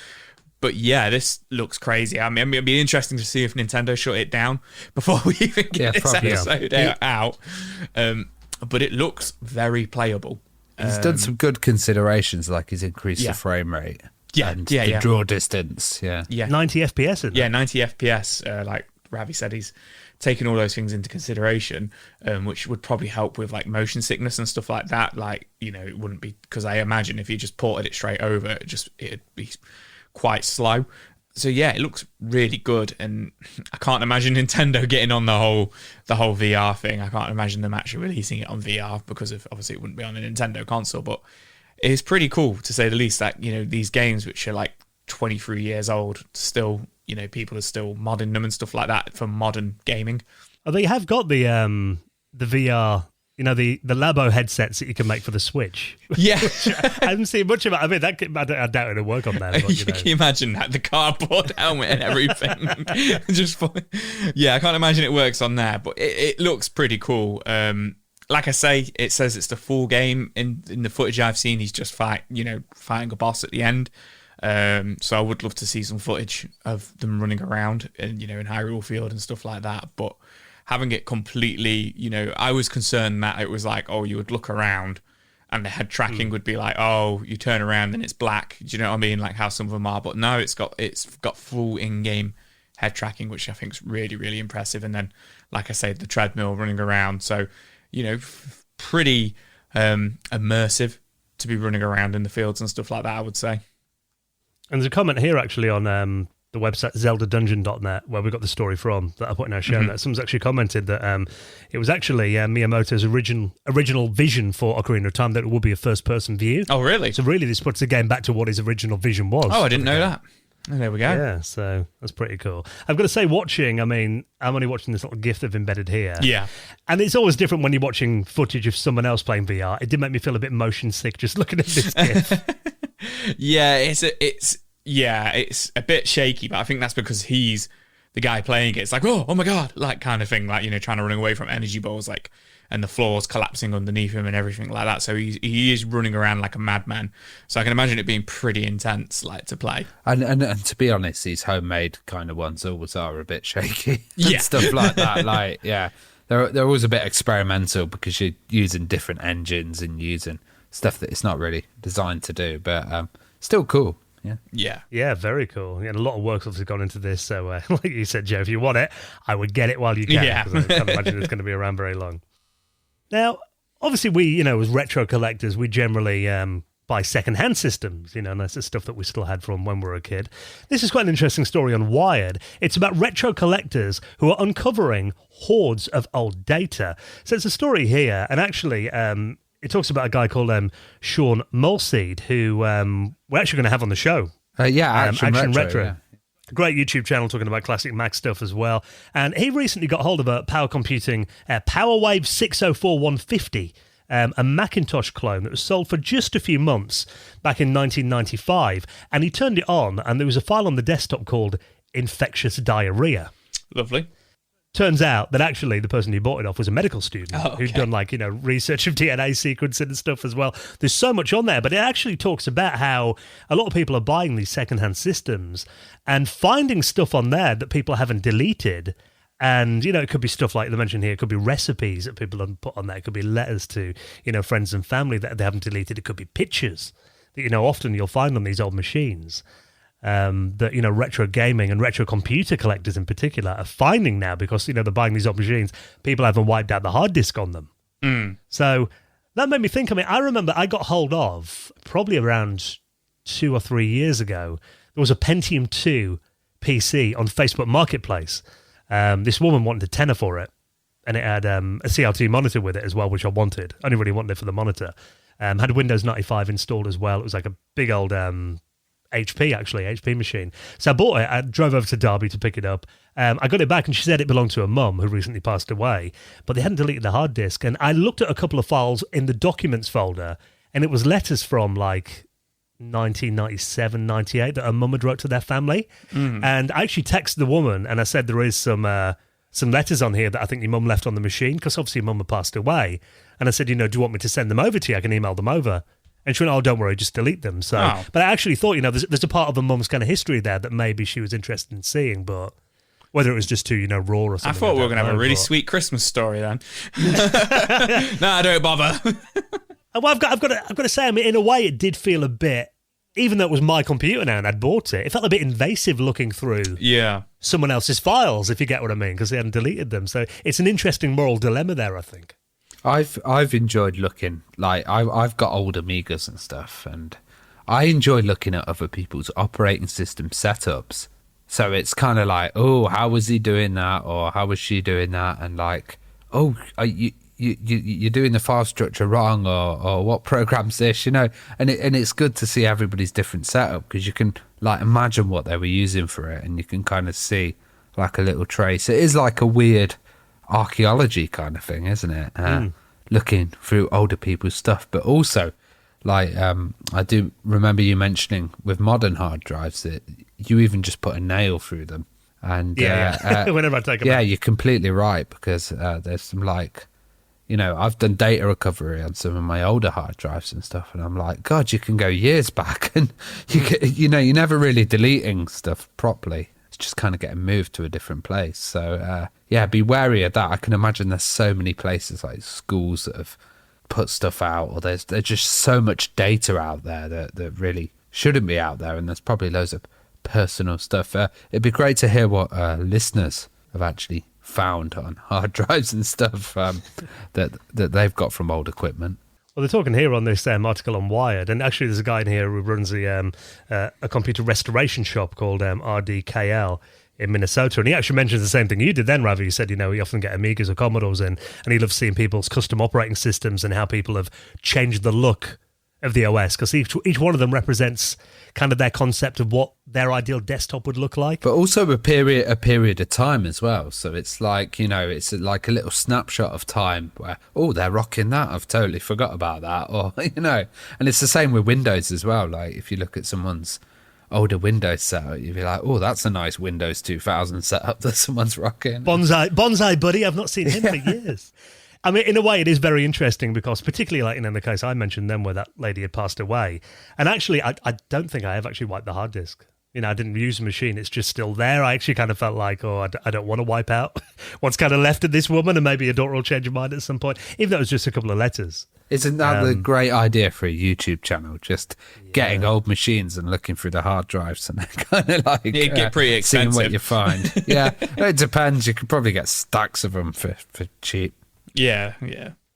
But yeah, this looks crazy. I mean, it'd be interesting to see if Nintendo shut it down before we even get this episode out. But it looks very playable. He's done some good considerations, like he's increased the frame rate. And the draw distance. Yeah. 90 FPS, isn't it? Yeah, 90 FPS. Like Ravi said, he's taken all those things into consideration, which would probably help with like motion sickness and stuff like that. Like, you know, it wouldn't be, because I imagine if you just ported it straight over, it'd be quite slow. So yeah, it looks really good, and I can't imagine Nintendo getting on the whole VR thing. I can't imagine them actually releasing it on VR, because of, obviously it wouldn't be on a Nintendo console. But it's pretty cool, to say the least, that, you know, these games which are like 23 years old. Still, you know, people are still modding them and stuff like that for modern gaming. Oh, they have got the VR, you know, the Labo headsets that you can make for the Switch. Yeah. I haven't seen much of it. I mean, I doubt it'll work on that. But, you know. Can you imagine that? The cardboard helmet and everything. Yeah, I can't imagine it works on there, but it looks pretty cool. Like I say, it says it's the full game. In the footage I've seen, he's just fighting a boss at the end. So I would love to see some footage of them running around and, you know, in Hyrule Field and stuff like that. But having it completely, you know, I was concerned that it was like, oh, you would look around and the head tracking would be like, oh, you turn around and it's black. Do you know what I mean? Like how some of them are. But no, it's got full in-game head tracking, which I think is really, really impressive. And then, like I said, the treadmill running around. So, you know, pretty immersive to be running around in the fields and stuff like that, I would say. And there's a comment here actually on the website zeldadungeon.net where we got the story from that I put in our show notes. Someone's actually commented that it was actually Miyamoto's original vision for Ocarina of Time that it would be a first-person view. Oh, really? So really this puts the game back to what his original vision was. Oh, I didn't know that. Oh, there we go. Yeah, so that's pretty cool. I've got to say, I mean, I'm only watching this little GIF they've embedded here. Yeah. And it's always different when you're watching footage of someone else playing VR. It did make me feel a bit motion sick just looking at this GIF. Yeah, it's a bit shaky, but I think that's because he's the guy playing it. It's like, oh my God, like kind of thing, like, you know, trying to run away from energy balls, like, and the floor's collapsing underneath him and everything like that. So he is running around like a madman. So I can imagine it being pretty intense, like, to play. And to be honest, these homemade kind of ones always are a bit shaky. Yeah. And stuff like that. Like, yeah, they're always a bit experimental because you're using different engines and using stuff that it's not really designed to do, but still cool. Yeah, very cool. And a lot of work's obviously gone into this. So, like you said, Joe, if you want it, I would get it while you can. Yeah. Because I can't imagine it's going to be around very long. Now, obviously, we, you know, as retro collectors, we generally buy second-hand systems, you know, and that's the stuff that we still had from when we were a kid. This is quite an interesting story on Wired. It's about retro collectors who are uncovering hordes of old data. So it's a story here, and actually, it talks about a guy called Sean Mulseed, who we're actually going to have on the show. Action Retro. Yeah. Great YouTube channel talking about classic Mac stuff as well. And he recently got hold of a power computing PowerWave 604150, a Macintosh clone that was sold for just a few months back in 1995. And he turned it on, and there was a file on the desktop called Infectious Diarrhea. Lovely. Turns out that actually the person who bought it off was a medical student who'd done, like, you know, research of DNA sequencing and stuff as well. There's so much on there, but it actually talks about how a lot of people are buying these secondhand systems and finding stuff on there that people haven't deleted. And, you know, it could be stuff like they mentioned here. It could be recipes that people have put on there. It could be letters to, you know, friends and family that they haven't deleted. It could be pictures that, you know, often you'll find on these old machines. That, you know, retro gaming and retro computer collectors in particular are finding now because, you know, they're buying these old machines. People haven't wiped out the hard disk on them. So that made me think. I mean, I remember I got hold of probably around 2 or 3 years ago. There was a Pentium 2 PC on Facebook Marketplace. This woman wanted a tenner for it, and it had a CRT monitor with it as well, which I wanted. I only really wanted it for the monitor. Had Windows 95 installed as well. It was like a big old HP machine. So I bought it. I drove over to Derby to pick it up. I got it back, and she said it belonged to her mum who recently passed away, but they hadn't deleted the hard disk. And I looked at a couple of files in the documents folder, and it was letters from like 1997, 98 that her mum had wrote to their family. And I actually texted the woman, and I said there is some letters on here that I think your mum left on the machine, because obviously your mum had passed away. And I said, you know, do you want me to send them over to you? I can email them over. And she went, oh, don't worry, just delete them. So, But I actually thought, you know, there's a part of the mum's kind of histoy there that maybe she was interested in seeing, but whether it was just too, you know, raw or something. I thought we were going to have a really sweet Christmas story then. No, don't bother. Well, I've got to say, I mean, in a way, it did feel a bit, even though it was my computer now and I'd bought it, it felt a bit invasive looking through someone else's files, if you get what I mean, because they hadn't deleted them. So it's an interesting moral dilemma there, I think. I've enjoyed looking, like I've got old Amigas and stuff, and I enjoy looking at other people's operating system setups. So it's kind of like, oh, how was he doing that, or how was she doing that, and like, oh, you you're doing the file structure wrong, or what program's this, and it's good to see everybody's different setup, because you can like imagine what they were using for it, and you can kind of see like a little trace. It is like a weird archaeology kind of thing, isn't it? Looking through older people's stuff, but also like I do remember you mentioning with modern hard drives that you even just put a nail through them. And whenever I take them yeah, out. you're completely right, because there's some like, I've done data recovery on some of my older hard drives and stuff, and I'm like, God, you can go years back, and you're never really deleting stuff properly. It's just kind of getting moved to a different place. So be wary of that. I can imagine there's so many places like schools that have put stuff out, or there's just so much data out there that really shouldn't be out there, and there's probably loads of personal stuff. It'd be great to hear what listeners have actually found on hard drives and stuff that they've got from old equipment. Well, they're talking here on this article on Wired, and actually there's a guy in here who runs a computer restoration shop called RDKL in Minnesota, and he actually mentions the same thing you did then, Ravi. You said, he often get Amigas or Commodores in, and he loves seeing people's custom operating systems and how people have changed the look of the OS, because each one of them represents kind of their concept of what their ideal desktop would look like. But also a period of time as well. So it's like, it's like a little snapshot of time where, oh, they're rocking that. I've totally forgot about that. Or, and it's the same with Windows as well. Like if you look at someone's older Windows setup, you'd be like, oh, that's a nice Windows 2000 setup that someone's rocking. Bonsai buddy, I've not seen him for years. I mean, in a way, it is very interesting, because particularly like in the case I mentioned then where that lady had passed away. And actually, I don't think I have actually wiped the hard disk. I didn't use the machine. It's just still there. I actually kind of felt like, I don't want to wipe out what's kind of left of this woman, and maybe a daughter will change her mind at some point, even though it was just a couple of letters. Isn't that the great idea for a YouTube channel? Just getting old machines and looking through the hard drives and kind of like it'd get pretty expensive. Seeing what you find. Yeah, it depends. You could probably get stacks of them for cheap. Yeah.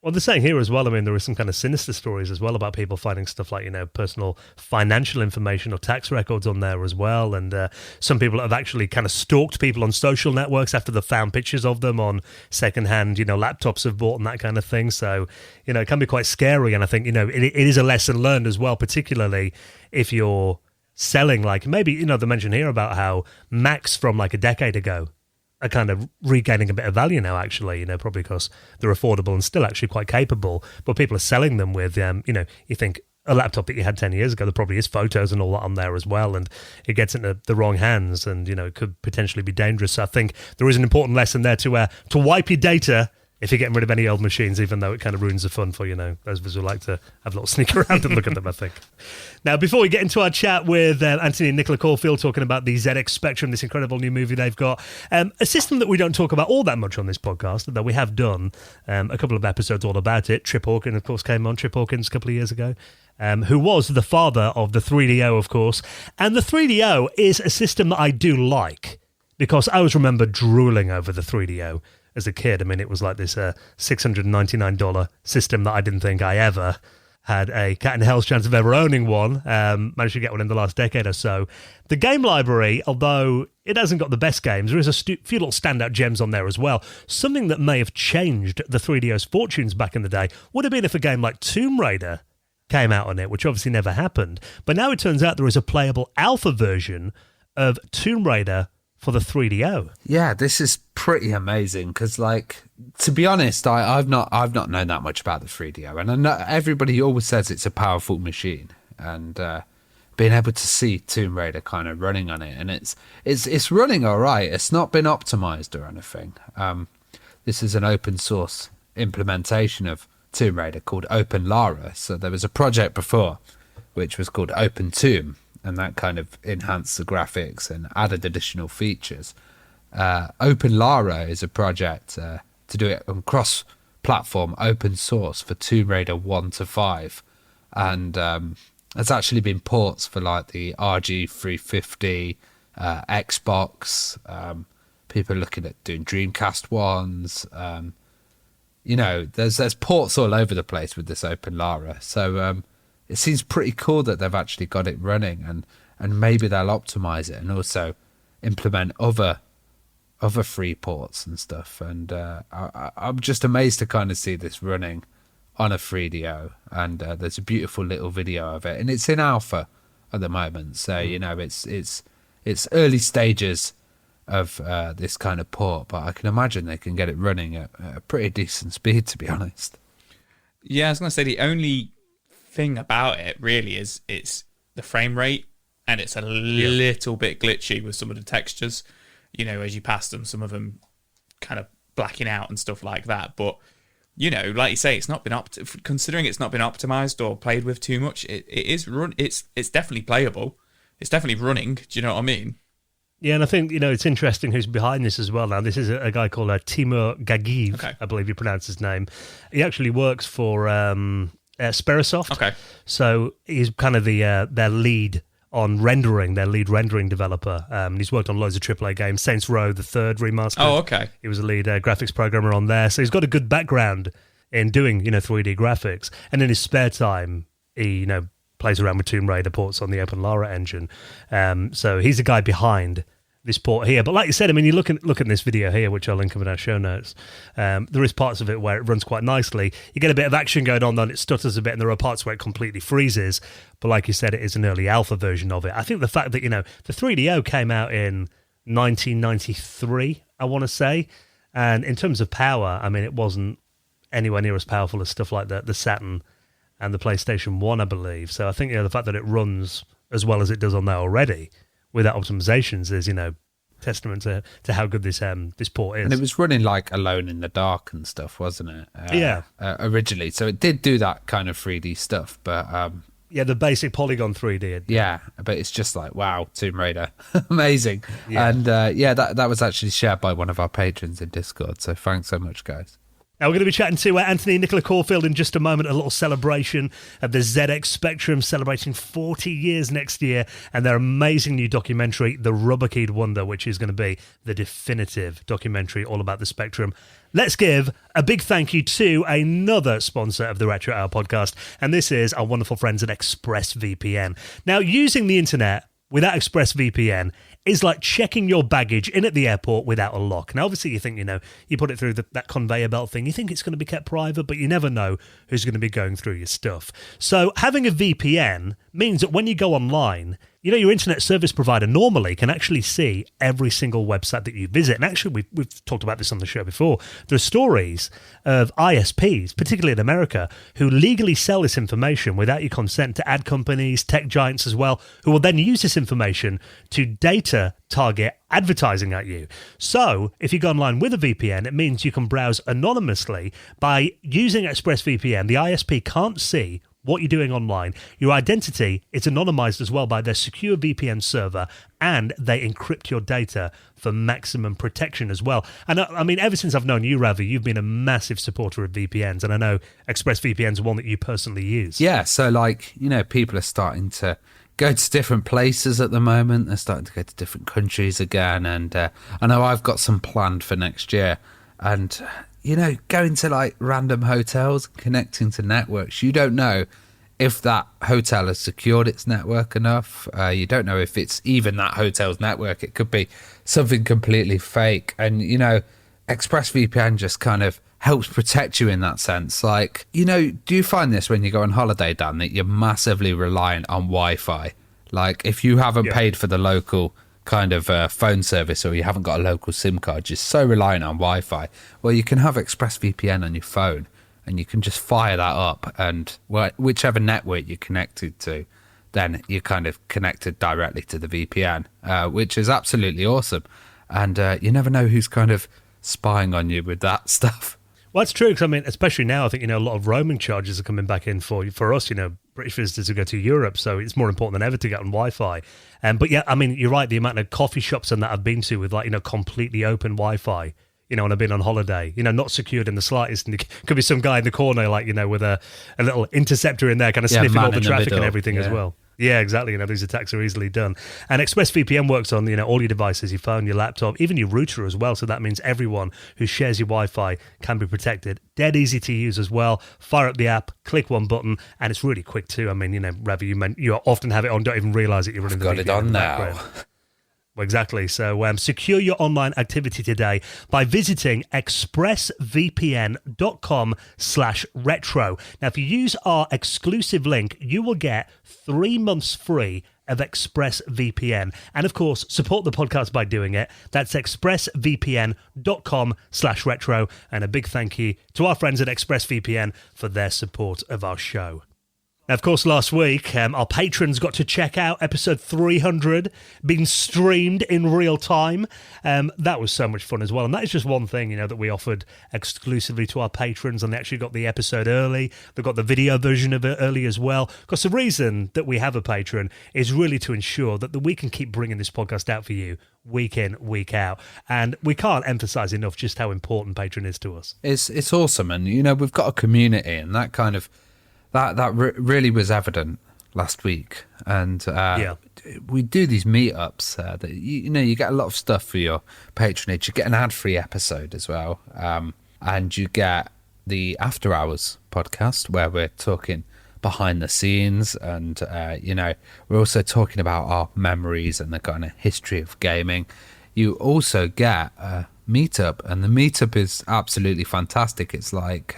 Well, they're saying here as well, I mean, there are some kind of sinister stories as well about people finding stuff like, personal financial information or tax records on there as well. And some people have actually kind of stalked people on social networks after they've found pictures of them on secondhand, laptops have bought and that kind of thing. So, it can be quite scary. And I think, it is a lesson learned as well, particularly if you're selling, like maybe, they mention here about how Macs from like a decade ago are kind of regaining a bit of value now, actually, probably because they're affordable and still actually quite capable, but people are selling them with, you think a laptop that you had 10 years ago, there probably is photos and all that on there as well, and it gets into the wrong hands and, it could potentially be dangerous. So I think there is an important lesson there to wipe your data if you're getting rid of any old machines, even though it kind of ruins the fun for, those of us who like to have a little sneak around and look at them, I think. Now, before we get into our chat with Anthony and Nicola Caulfield talking about the ZX Spectrum, this incredible new movie they've got, a system that we don't talk about all that much on this podcast, though we have done a couple of episodes all about it. Trip Hawkins, of course, came on, Trip Hawkins, a couple of years ago, who was the father of the 3DO, of course. And the 3DO is a system that I do like, because I always remember drooling over the 3DO as a kid. I mean, it was like this $699 system that I didn't think I ever had a cat in hell's chance of ever owning one. Managed to get one in the last decade or so. The game library, although it hasn't got the best games, there is a few little standout gems on there as well. Something that may have changed the 3DO's fortunes back in the day would have been if a game like Tomb Raider came out on it, which obviously never happened. But now it turns out there is a playable alpha version of Tomb Raider for the 3DO. Yeah, this is pretty amazing, because, like, to be honest, I've not known that much about the 3DO, and I know everybody always says it's a powerful machine, and being able to see Tomb Raider kind of running on it, and it's running all right. It's not been optimized or anything. This is an open source implementation of Tomb Raider called Open Lara. So there was a project before which was called Open Tomb, and that kind of enhanced the graphics and added additional features. Open Lara is a project to do it on cross-platform open source for Tomb Raider 1 to 5. And there's actually been ports for like the RG350, Xbox, people are looking at doing Dreamcast ones. There's ports all over the place with this Open Lara. So it seems pretty cool that they've actually got it running, and maybe they'll optimize it and also implement other other free ports and stuff. And I'm just amazed to kind of see this running on a 3DO. And there's a beautiful little video of it, and it's in alpha at the moment. So it's early stages of this kind of port, but I can imagine they can get it running at a pretty decent speed, to be honest. Yeah, I was going to say the only thing about it really is it's the frame rate, and it's a little bit glitchy with some of the textures. As you pass them, some of them kind of blacking out and stuff like that. But like you say, it's not been considering it's not been optimized or played with too much. It is it's definitely playable. It's definitely running. Do you know what I mean? Yeah, and I think, it's interesting who's behind this as well now. This is a guy called Timur Gagiv, Okay. I believe you pronounce his name. He actually works for Sperasoft. Okay. So he's kind of their lead on rendering, their lead rendering developer. And he's worked on loads of AAA games, Saints Row, the third remastered. Oh, okay. He was a lead graphics programmer on there. So he's got a good background in doing, 3D graphics. And in his spare time, he, plays around with Tomb Raider ports on the Open Lara engine. So he's the guy behind this port here. But like you said, I mean, you look at this video here, which I'll link up in our show notes. There is parts of it where it runs quite nicely. You get a bit of action going on, then it stutters a bit, and there are parts where it completely freezes. But like you said, it is an early alpha version of it. I think the fact that, the 3DO came out in 1993, I want to say. And in terms of power, I mean, it wasn't anywhere near as powerful as stuff like the Saturn and the PlayStation 1, I believe. So I think, the fact that it runs as well as it does on there already, without optimizations, is testament to how good this port is. And it was running like Alone in the Dark and stuff, wasn't it? Yeah. Originally, so it did do that kind of 3D stuff, but the basic polygon 3D. yeah, but it's just like, wow, Tomb Raider, amazing. Yeah. And that was actually shared by one of our patrons in Discord. So thanks so much, guys. Now we're going to be chatting to Anthony Nicola Caulfield in just a moment, a little celebration of the ZX Spectrum celebrating 40 years next year, and their amazing new documentary, The Rubber Keyed Wonder, which is going to be the definitive documentary all about the Spectrum. Let's give a big thank you to another sponsor of the Retro Hour podcast, and this is our wonderful friends at ExpressVPN. Now, using the internet without ExpressVPN is like checking your baggage in at the airport without a lock. Now, obviously, you think, you put it through that conveyor belt thing, you think it's going to be kept private, but you never know who's going to be going through your stuff. So having a VPN means that when you go online, your internet service provider normally can actually see every single website that you visit. And actually, we've talked about this on the show before. There are stories of ISPs, particularly in America, who legally sell this information without your consent to ad companies, tech giants as well, who will then use this information to data target advertising at you. So if you go online with a VPN, it means you can browse anonymously. By using ExpressVPN, the ISP can't see what you're doing online. Your identity is anonymized as well by their secure VPN server, and they encrypt your data for maximum protection as well. And I mean, ever since I've known you, Ravi, you've been a massive supporter of VPNs, and I know ExpressVPN's one that you personally use. Yeah, so people are starting to go to different places at the moment. They're starting to go to different countries again, and I know I've got some planned for next year. And going to random hotels, connecting to networks, you don't know if that hotel has secured its network enough. You don't know if it's even that hotel's network. It could be something completely fake. And, ExpressVPN just kind of helps protect you in that sense. Do you find this when you go on holiday, Dan, that you're massively reliant on Wi-Fi? If you haven't paid for the local kind of phone service, or you haven't got a local SIM card, you're so reliant on Wi-Fi. Well, you can have ExpressVPN on your phone, and you can just fire that up, and whichever network you're connected to, then you're kind of connected directly to the VPN, which is absolutely awesome. And you never know who's kind of spying on you with that stuff. Well, that's true, because I mean, especially now, I think, a lot of roaming charges are coming back in for us, British visitors who go to Europe, so it's more important than ever to get on Wi-Fi. But yeah, I mean, you're right, the amount of coffee shops and that I've been to with completely open Wi-Fi, when I've been on holiday, not secured in the slightest. And it could be some guy in the corner, with a little interceptor in there, kind of sniffing all the traffic and everything as well. Yeah, exactly. These attacks are easily done. And ExpressVPN works on, all your devices, your phone, your laptop, even your router as well. So that means everyone who shares your Wi-Fi can be protected. Dead easy to use as well. Fire up the app, click one button, and it's really quick too. I mean, Ravi, you often have it on, don't even realise that you're running the VPN got it on in the now. background. Well, exactly. So secure your online activity today by visiting expressvpn.com/retro. Now, if you use our exclusive link, you will get 3 months free of ExpressVPN. And of course, support the podcast by doing it. That's expressvpn.com/retro. And a big thank you to our friends at ExpressVPN for their support of our show. Now, of course, last week, our patrons got to check out episode 300, being streamed in real time. That was so much fun as well. And that is just one thing, that we offered exclusively to our patrons. And they actually got the episode early. They got the video version of it early as well. Because the reason that we have a patron is really to ensure that we can keep bringing this podcast out for you week in, week out. And we can't emphasize enough just how important Patreon is to us. It's awesome. And, we've got a community, and that kind of... That really was evident last week, and we do these meetups that you get a lot of stuff for your patronage. You get an ad-free episode as well, and you get the After Hours podcast where we're talking behind the scenes, and we're also talking about our memories and the kind of history of gaming. You also get a meetup, and the meetup is absolutely fantastic. It's like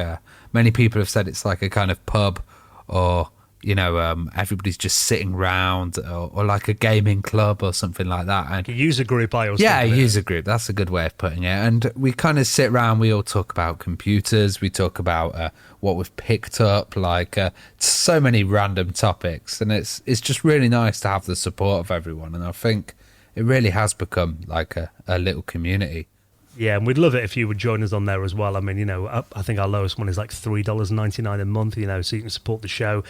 many people have said, it's like a kind of pub, or everybody's just sitting round, or like a gaming club or something like that. And a user group, I also a user group. That's a good way of putting it. And we kind of sit around. We all talk about computers. We talk about what we've picked up, like so many random topics. And it's just really nice to have the support of everyone. And I think it really has become like a little community. Yeah, and we'd love it if you would join us on there as well. I mean, I think our lowest one is like $3.99 a month, so you can support the show.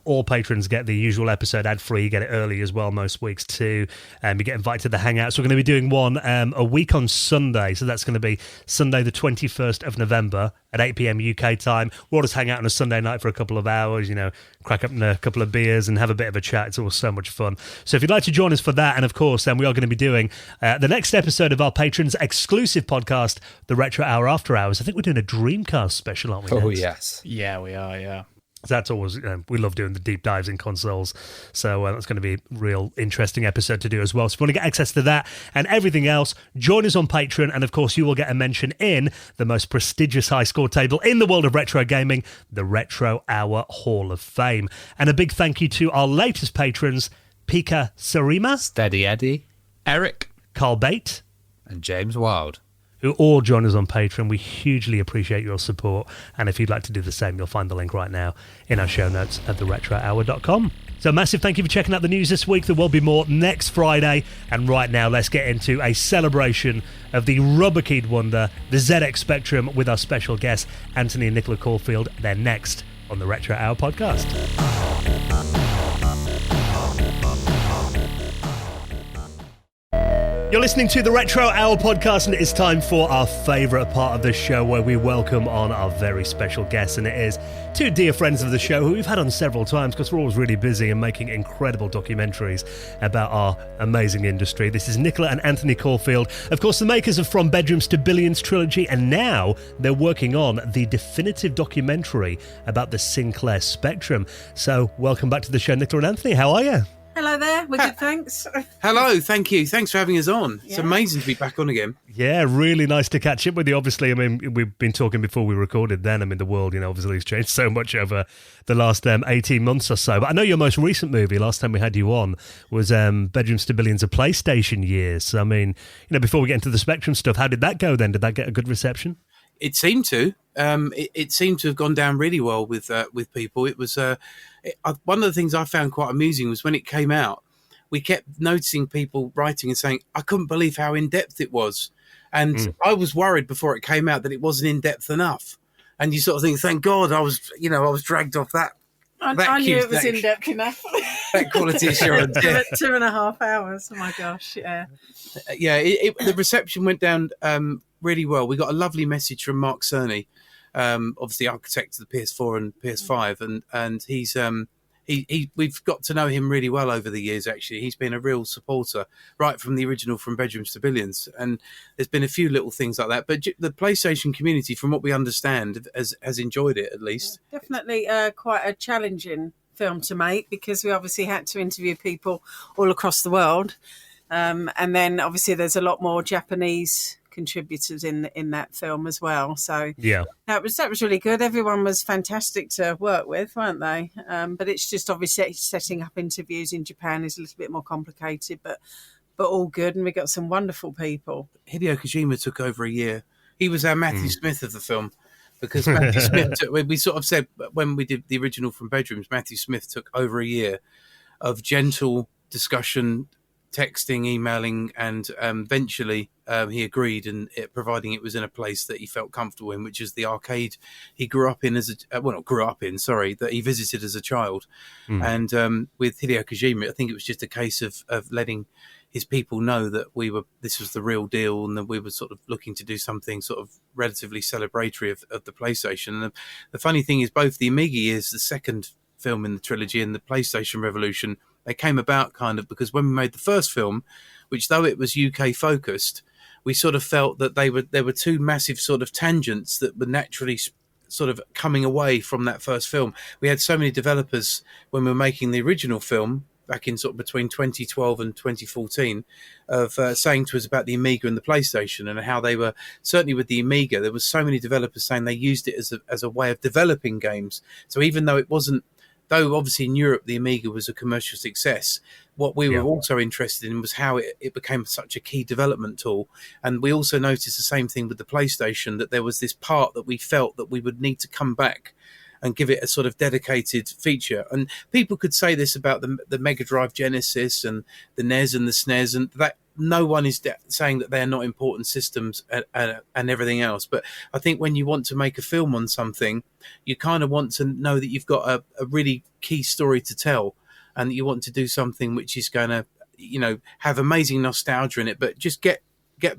All patrons get the usual episode ad-free. You get it early as well most weeks too. You get invited to the Hangouts. We're going to be doing one a week on Sunday. So that's going to be Sunday the 21st of November at 8 p.m. UK time. We'll just hang out on a Sunday night for a couple of hours, crack up a couple of beers and have a bit of a chat. It's always so much fun. So if you'd like to join us for that, and of course, then we are going to be doing the next episode of our patrons' exclusive podcast, The Retro Hour After Hours. I think we're doing a Dreamcast special, aren't we? Oh, next? yes. Yeah, we are, yeah. That's always, we love doing the deep dives in consoles. So that's going to be a real interesting episode to do as well. So if you want to get access to that and everything else, join us on Patreon. And of course, you will get a mention in the most prestigious high score table in the world of retro gaming, the Retro Hour Hall of Fame. And a big thank you to our latest patrons, Pika Sarima, Steady Eddie, Eric, Carl Bate, and James Wild, who all join us on Patreon. We hugely appreciate your support. And if you'd like to do the same, you'll find the link right now in our show notes at theretrohour.com. So massive thank you for checking out the news this week. There will be more next Friday. And right now, let's get into a celebration of the rubber-keyed wonder, the ZX Spectrum, with our special guests, Anthony and Nicola Caulfield. They're next on the Retro Hour podcast. You're listening to the Retro Hour podcast, and it is time for our favourite part of the show where we welcome on our very special guests. And it is two dear friends of the show who we've had on several times because we're always really busy and making incredible documentaries about our amazing industry. This is Nicola and Anthony Caulfield, of course, the makers of From Bedrooms to Billions trilogy, and now they're working on the definitive documentary about the Sinclair Spectrum. So welcome back to the show, Nicola and Anthony. How are you? Hello there. We're good, thanks. Hello, thank you. Thanks for having us on. It's amazing to be back on again. Yeah, really nice to catch up with you. Obviously, I mean, we've been talking before we recorded then. I mean, the world, obviously has changed so much over the last 18 months or so. But I know your most recent movie, last time we had you on, was Bedrooms to Billions, a PlayStation years. So, I mean, before we get into the Spectrum stuff, how did that go then? Did that get a good reception? It seemed to. It seemed to have gone down really well with people. It was one of the things I found quite amusing was when it came out, we kept noticing people writing and saying, I couldn't believe how in-depth it was. And I was worried before it came out that it wasn't in-depth enough. And you sort of think, thank God I was dragged off that. I knew it was in-depth enough. That quality assurance. 2.5 hours. Oh, my gosh, yeah. Yeah, the reception went down really well. We got a lovely message from Mark Cerny, obviously architect of the PS4 and PS5, and he's we've got to know him really well over the years. Actually, he's been a real supporter right from the original From Bedrooms to Billions, and there's been a few little things like that. But the PlayStation community, from what we understand, has enjoyed it at least. Yeah, definitely quite a challenging film to make because we obviously had to interview people all across the world. And then obviously there's a lot more Japanese contributors in that film as well. So Yeah. that was really good. Everyone was fantastic to work with, weren't they? But it's just obviously setting up interviews in Japan is a little bit more complicated, but all good. And we got some wonderful people. Hideo Kojima took over a year. He was our Matthew Smith of the film, because Matthew Smith we sort of said when we did the original From Bedrooms, Matthew Smith took over a year of gentle discussion, texting, emailing, and eventually he agreed, and providing it was in a place that he felt comfortable in, which is the arcade he grew up in that he visited as a child. And with Hideo Kojima, I think it was just a case of letting his people know that this was the real deal, and that we were sort of looking to do something sort of relatively celebratory of the PlayStation. And the funny thing is, both the Amiga years, the second film in the trilogy, and the PlayStation Revolution, they came about kind of because when we made the first film, which though it was UK focused, we sort of felt that there were two massive sort of tangents that were naturally sort of coming away from that first film. We had so many developers when we were making the original film back in sort of between 2012 and 2014 of saying to us about the Amiga and the PlayStation, and how they were, certainly with the Amiga, there was so many developers saying they used it as a way of developing games. So even though it wasn't, though obviously in Europe the Amiga was a commercial success, what we were also interested in was how it became such a key development tool. And we also noticed the same thing with the PlayStation, that there was this part that we felt that we would need to come back and give it a sort of dedicated feature. And people could say this about the Mega Drive Genesis and the NES and the SNES, and that no one is saying that they're not important systems and everything else. But I think when you want to make a film on something, you kind of want to know that you've got a really key story to tell, and that you want to do something which is going to, have amazing nostalgia in it, but just get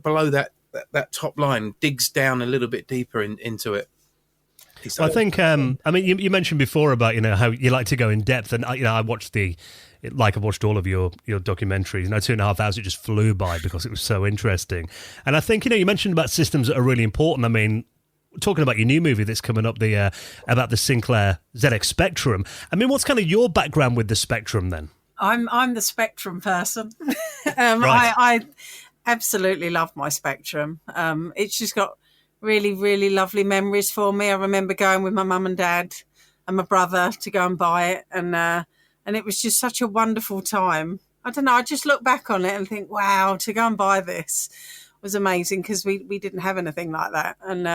below that top line, digs down a little bit deeper into it. Well, I think, you mentioned before about, how you like to go in depth, and, I watched I've watched all of your documentaries, 2.5 hours, it just flew by because it was so interesting. And I think, you mentioned about systems that are really important. I mean, talking about your new movie that's coming up, about the Sinclair ZX Spectrum. I mean, what's kind of your background with the Spectrum then? I'm the Spectrum person. Right. I absolutely love my Spectrum. It's just got really, really lovely memories for me. I remember going with my mum and dad and my brother to go and buy it, and it was just such a wonderful time. I don't know, I just look back on it and think, wow, to go and buy this was amazing, because we didn't have anything like that. And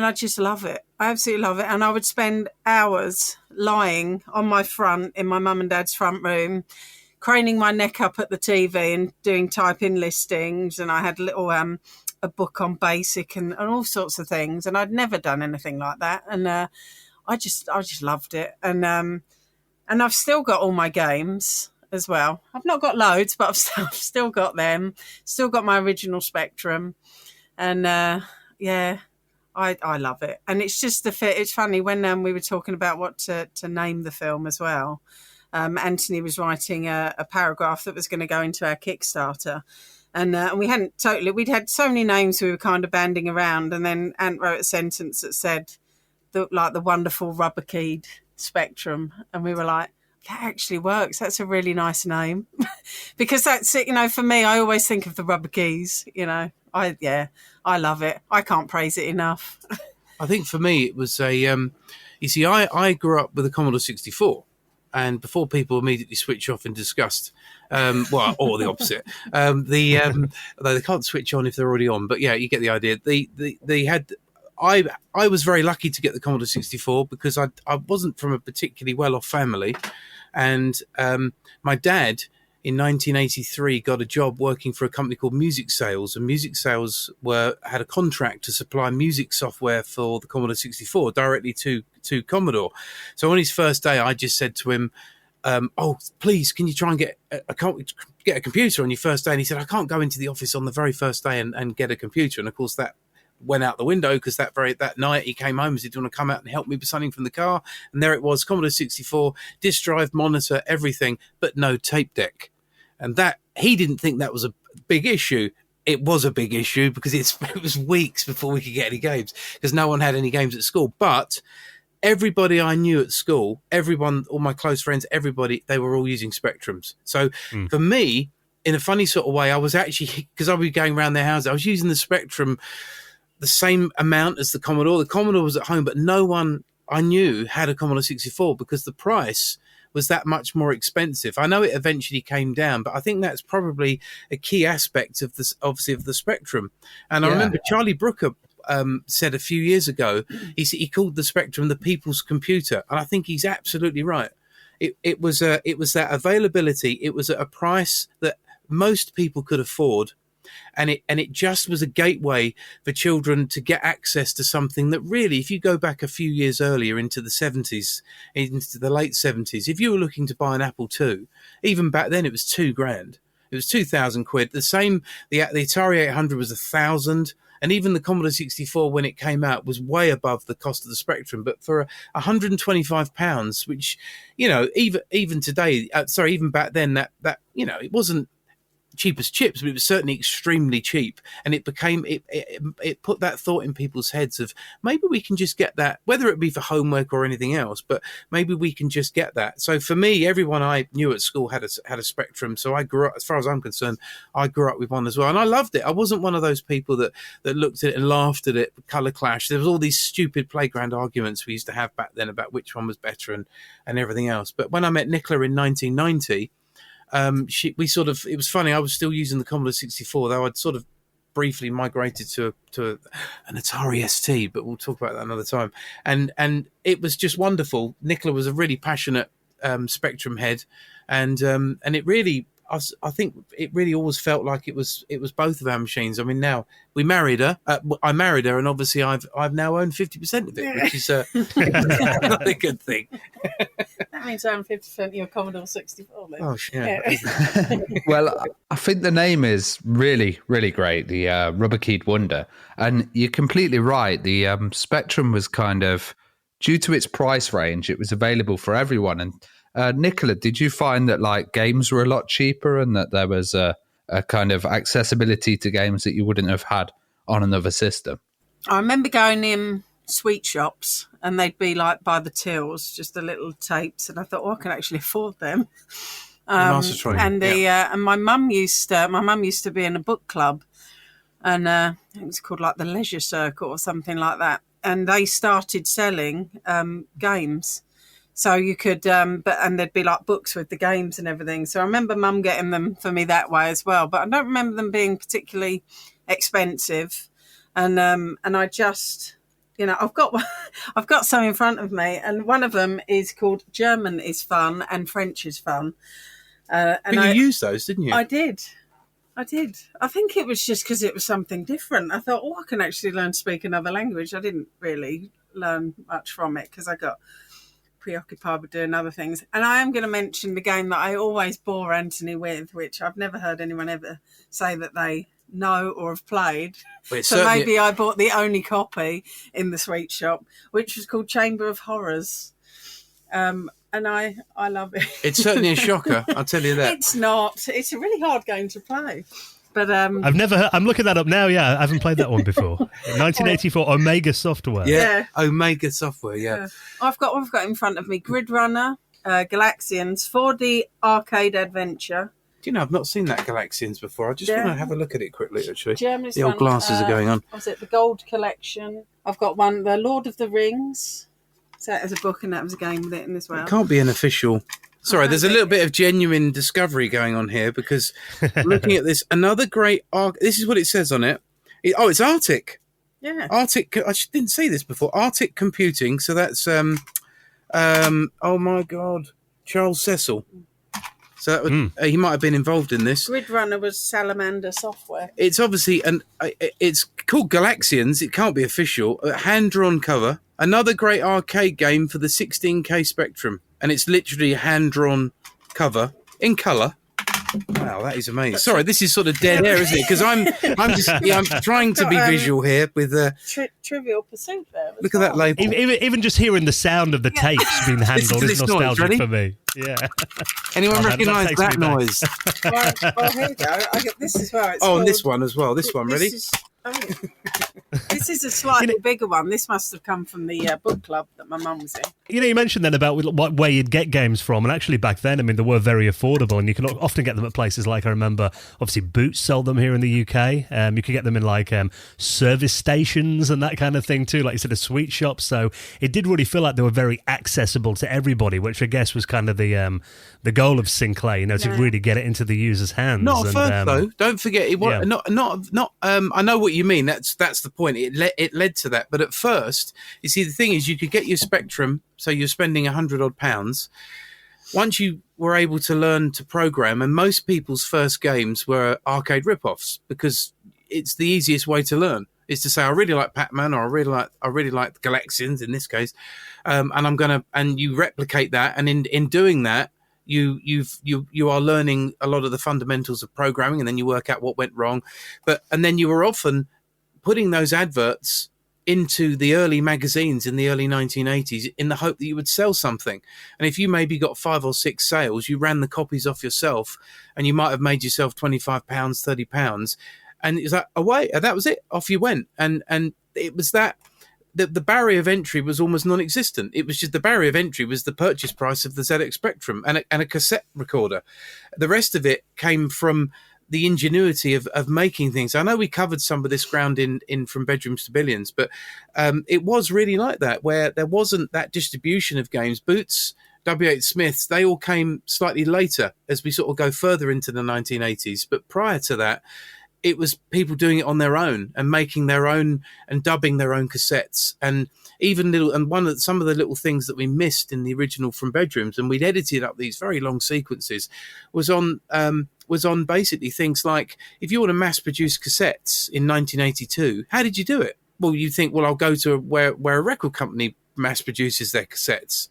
I just love it. I absolutely love it. And I would spend hours lying on my front in my mum and dad's front room, craning my neck up at the TV and doing type-in listings. And I had a book on BASIC and all sorts of things. And I'd never done anything like that. And I just loved it. And I've still got all my games as well. I've not got loads, but I've still got them. Still got my original Spectrum. And I love it. And it's just it's funny when we were talking about what to name the film as well. Anthony was writing a paragraph that was going to go into our Kickstarter. And we'd had so many names we were kind of banding around. And then Ant wrote a sentence that said, the wonderful rubber-keyed Spectrum. And we were like, that actually works. That's a really nice name. Because that's it, for me, I always think of the rubber keys, I love it. I can't praise it enough. I think for me, it was you see, I grew up with a Commodore 64. And before people immediately switch off in disgust, or the opposite, although they can't switch on if they're already on. But yeah, you get the idea. They had. I was very lucky to get the Commodore 64 because I wasn't from a particularly well-off family, and my dad in 1983 got a job working for a company called Music Sales, and Music Sales had a contract to supply music software for the Commodore 64 directly to Commodore. So on his first day, I just said to him, "Oh, please, can you try and get a computer on your first day?" And he said, "I can't go into the office on the very first day and get a computer." And of course, that went out the window because that night he came home and said, "Do you want to come out and help me with something from the car?" And there it was, Commodore 64, disk drive, monitor, everything, but no tape deck. And that he didn't think that was a big issue. It was a big issue because it was weeks before we could get any games because no one had any games at school. But everybody I knew at school, everyone, all my close friends, everybody, they were all using Spectrums. So for me, in a funny sort of way, I was actually, because I was going around their house, I was using the Spectrum the same amount as the Commodore. The Commodore was at home, but no one I knew had a Commodore 64 because the price was that much more expensive. I know it eventually came down, but I think that's probably a key aspect of this, obviously, of the Spectrum. And I remember Charlie Brooker said a few years ago, he called the Spectrum the people's computer, and I think he's absolutely right. It was that availability. It was at a price that most people could afford, and it just was a gateway for children to get access to something that really, if you go back a few years earlier into the 70s, into the late 70s, if you were looking to buy an Apple II, even back then it was £2,000. It was 2,000 quid. The same, the Atari 800 was 1,000. And even the Commodore 64, when it came out, was way above the cost of the Spectrum. But for £125, which, you know, even today, even back then, that you know, it wasn't cheap as chips, but it was certainly extremely cheap. And it became, it put that thought in people's heads of maybe we can just get that, whether it be for homework or anything else, but maybe we can just get that. So for me, everyone I knew at school had a Spectrum. So I grew up, as far as I'm concerned, I grew up with one as well. And I loved it. I wasn't one of those people that looked at it and laughed at it, Colour Clash. There was all these stupid playground arguments we used to have back then about which one was better and everything else. But when I met Nicola in 1990, it was funny. I was still using the Commodore 64, though I'd sort of briefly migrated to an Atari ST, but we'll talk about that another time. And it was just wonderful. Nicola was a really passionate Spectrum head, and it really, I think it really always felt like it was both of our machines. I mean, now we married her. I married her, and obviously I've now owned 50% of it, which is not a good thing. That means I own 50% of your Commodore 64. Then. Oh, yeah. Well, I think the name is really, really great, the Rubber Keyed Wonder. And you're completely right. The Spectrum was kind of, due to its price range, it was available for everyone. And Nicola, did you find that like games were a lot cheaper and that there was a kind of accessibility to games that you wouldn't have had on another system? I remember going in sweet shops and they'd be like by the tills, just the little tapes, and I thought, I can actually afford them. And my mum used to be in a book club, and it was called like the Leisure Circle or something like that, and they started selling games. So you could, and there'd be like books with the games and everything. So I remember Mum getting them for me that way as well. But I don't remember them being particularly expensive. And I just, you know, I've got some in front of me, and one of them is called German is Fun and French is Fun. And you used those, didn't you? I did. I think it was just because it was something different. I thought, I can actually learn to speak another language. I didn't really learn much from it because I got preoccupied with doing other things. And I am going to mention the game that I always bore Anthony with, which I've never heard anyone ever say that they know or have played. So maybe I bought the only copy in the sweet shop, which was called Chamber of Horrors. And I love it. It's certainly a shocker, I'll tell you that. It's not. It's a really hard game to play. But I've never heard, I'm looking that up now. Yeah, I haven't played that one before. 1984, Omega Software. Yeah. Omega Software. Yeah. I've got in front of me Grid Runner, Galaxians, 4D Arcade Adventure. Do you know, I've not seen that Galaxians before. I just want to have a look at it quickly, actually. Germany's the old glasses are going on. Was it the Gold Collection? I've got one, the Lord of the Rings. So that was a book and that was a game with it in as well. It can't be an official. Sorry, there's a little bit of genuine discovery going on here because looking at this, another great this is what it says on it. It's Arctic. Yeah. Arctic. I didn't see this before. Arctic Computing. So that's oh my God, Charles Cecil. So that would, he might have been involved in this. Grid Runner was Salamander Software. It's obviously it's called Galaxians. It can't be official. A hand-drawn cover. Another great arcade game for the 16K Spectrum. And it's literally a hand-drawn cover in colour. Wow, that is amazing. Sorry, this is sort of dead air, isn't it? Because I'm trying to be visual here with Trivial Pursuit there. Look at that label. Even just hearing the sound of the tapes being handled is nostalgic for me. Yeah. Anyone recognise that noise? Well, here we go. This is where it's and this one as well. This one, ready? This This is a slightly bigger one. This must have come from the book club that my mum was in. You mentioned then about where you'd get games from, and actually back then, I mean, they were very affordable, and you can often get them at places like, I remember, obviously Boots sold them here in the UK. You could get them in like service stations and that kind of thing too, like you said, a sweet shop. So it did really feel like they were very accessible to everybody, which I guess was kind of the goal of Sinclair, to really get it into the user's hands. Not at first, though. Don't forget, it was not. I know what you mean. That's the point. It led to that. But at first, you see, the thing is, you could get your Spectrum, so you're spending £100 odd. Once you were able to learn to program, and most people's first games were arcade rip-offs, because it's the easiest way to learn. Is to say, I really like Pac-Man, or I really like the Galaxians in this case, and you replicate that, and in doing that, you are learning a lot of the fundamentals of programming, and then you work out what went wrong, and then you were often putting those adverts into the early magazines in the early 1980s in the hope that you would sell something. And if you maybe got 5 or 6 sales, you ran the copies off yourself, and you might have made yourself £25, £30, and it was like, away, and that was it. Off you went, and it was that. The barrier of entry was almost non-existent. It was just the barrier of entry was the purchase price of the ZX Spectrum and a cassette recorder. The rest of it came from the ingenuity of making things. I know we covered some of this ground in From Bedrooms to Billions, but it was really like that, where there wasn't that distribution of games. Boots, W.H. Smiths, they all came slightly later as we sort of go further into the 1980s. But prior to that, it was people doing it on their own and making their own and dubbing their own cassettes, and even some of the little things that we missed in the original From Bedrooms, and we'd edited up these very long sequences, was on basically things like, if you want to mass produce cassettes in 1982, how did you do it? Well, you think, well, I'll go to where a record company mass produces their cassettes.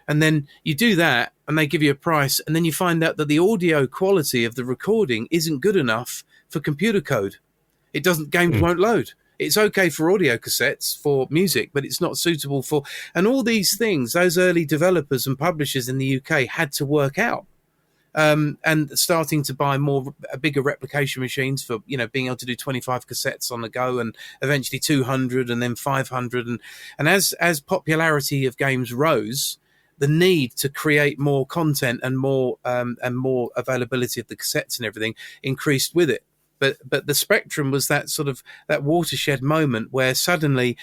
And then you do that and they give you a price, and then you find out that the audio quality of the recording isn't good enough for computer code. It doesn't, games won't load. It's okay for audio cassettes for music, but it's not suitable for, and all these things, those early developers and publishers in the UK had to work out. And starting to buy bigger replication machines for, being able to do 25 cassettes on the go, and eventually 200 and then 500. And as popularity of games rose, the need to create more content and more availability of the cassettes and everything increased with it. But the Spectrum was that sort of that watershed moment where suddenly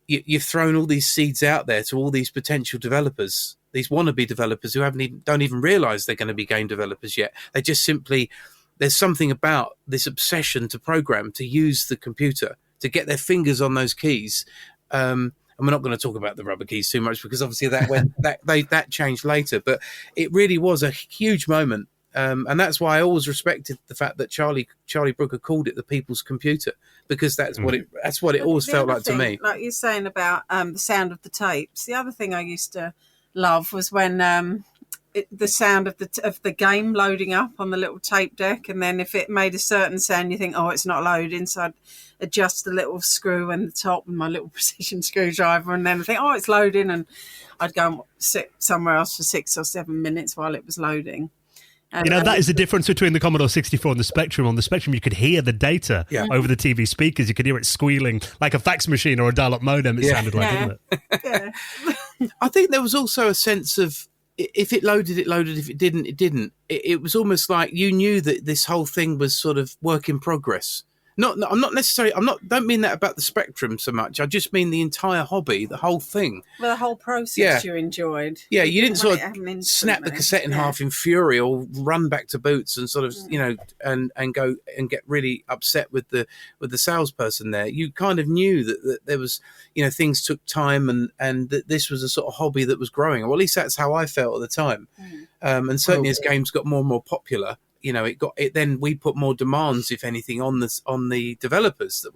you've thrown all these seeds out there to all these potential developers, these wannabe developers who don't even realize they're going to be game developers yet. They just simply, there's something about this obsession to program, to use the computer, to get their fingers on those keys. And we're not going to talk about the rubber keys too much, because obviously that changed later. But it really was a huge moment. And that's why I always respected the fact that Charlie Brooker called it the people's computer, because that's what it always felt like to me. Like you're saying about the sound of the tapes. The other thing I used to love was when the sound of the game loading up on the little tape deck, and then if it made a certain sound, you think, oh, it's not loading, so I'd adjust the little screw in the top with my little precision screwdriver, and then I think, oh, it's loading, and I'd go and sit somewhere else for 6 or 7 minutes while it was loading. That is the difference between the Commodore 64 and the Spectrum. On the Spectrum, you could hear the data over the TV speakers. You could hear it squealing like a fax machine or a dial-up modem, it sounded like, didn't it? Yeah. I think there was also a sense of, if it loaded, it loaded. If it didn't, it didn't. It was almost like you knew that this whole thing was sort of work in progress. Don't mean that about the Spectrum so much. I just mean the entire hobby, the whole thing. Well, the whole process you enjoyed. Yeah, you didn't sort of snap the cassette in half in fury, or run back to Boots and sort of, and go and get really upset with the salesperson there. You kind of knew that there was, things took time, and that this was a sort of hobby that was growing. Or at least that's how I felt at the time. And certainly as games got more and more popular, then we put more demands, if anything, on the developers, that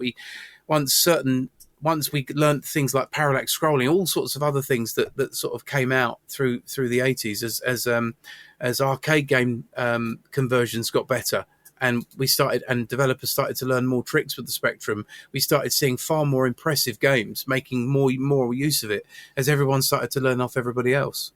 once we learned things like parallax scrolling, all sorts of other things that sort of came out through the 80s as arcade game conversions got better, and developers started to learn more tricks with the Spectrum. We started seeing far more impressive games, making more use of it as everyone started to learn off everybody else.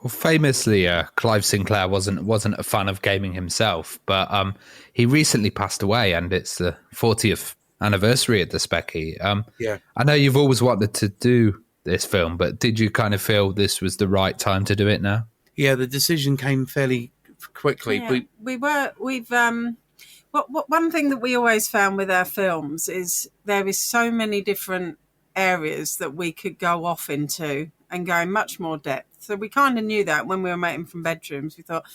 Well, famously, Clive Sinclair wasn't a fan of gaming himself, but he recently passed away, and it's the 40th anniversary of the Specky. Yeah. I know you've always wanted to do this film, but did you kind of feel this was the right time to do it now? Yeah, the decision came fairly quickly. Yeah, one thing that we always found with our films is there is so many different areas that we could go off into and go in much more depth. So we kind of knew that when we were making from bedrooms. We thought,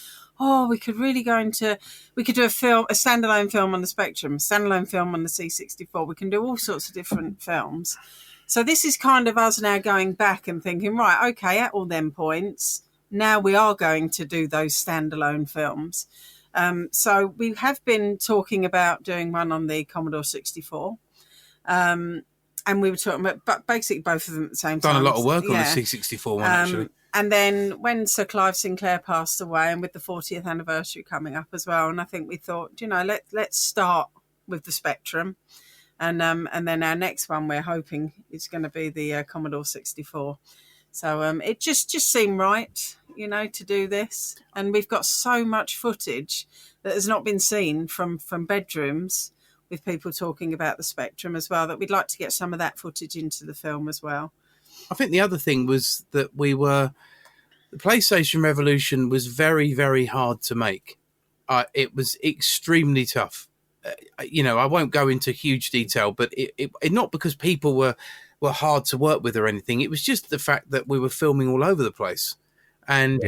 we could really go into, we could do a standalone film on the Spectrum, a standalone film on the C64. We can do all sorts of different films. So this is kind of us now going back and thinking, right, okay, at all them points, now we are going to do those standalone films. So we have been talking about doing one on the Commodore 64. And we were talking about basically both of them at the same time. Done a lot of work on the C64 one, actually. And then when Sir Clive Sinclair passed away, and with the 40th anniversary coming up as well, and I think we thought, let's start with the Spectrum. And then our next one we're hoping is going to be the Commodore 64. So it just seemed right, to do this. And we've got so much footage that has not been seen from bedrooms with people talking about the Spectrum as well, that we'd like to get some of that footage into the film as well. I think the other thing was that the PlayStation Revolution was very, very hard to make. It was extremely tough. I won't go into huge detail, but it not because people were hard to work with or anything. It was just the fact that we were filming all over the place. And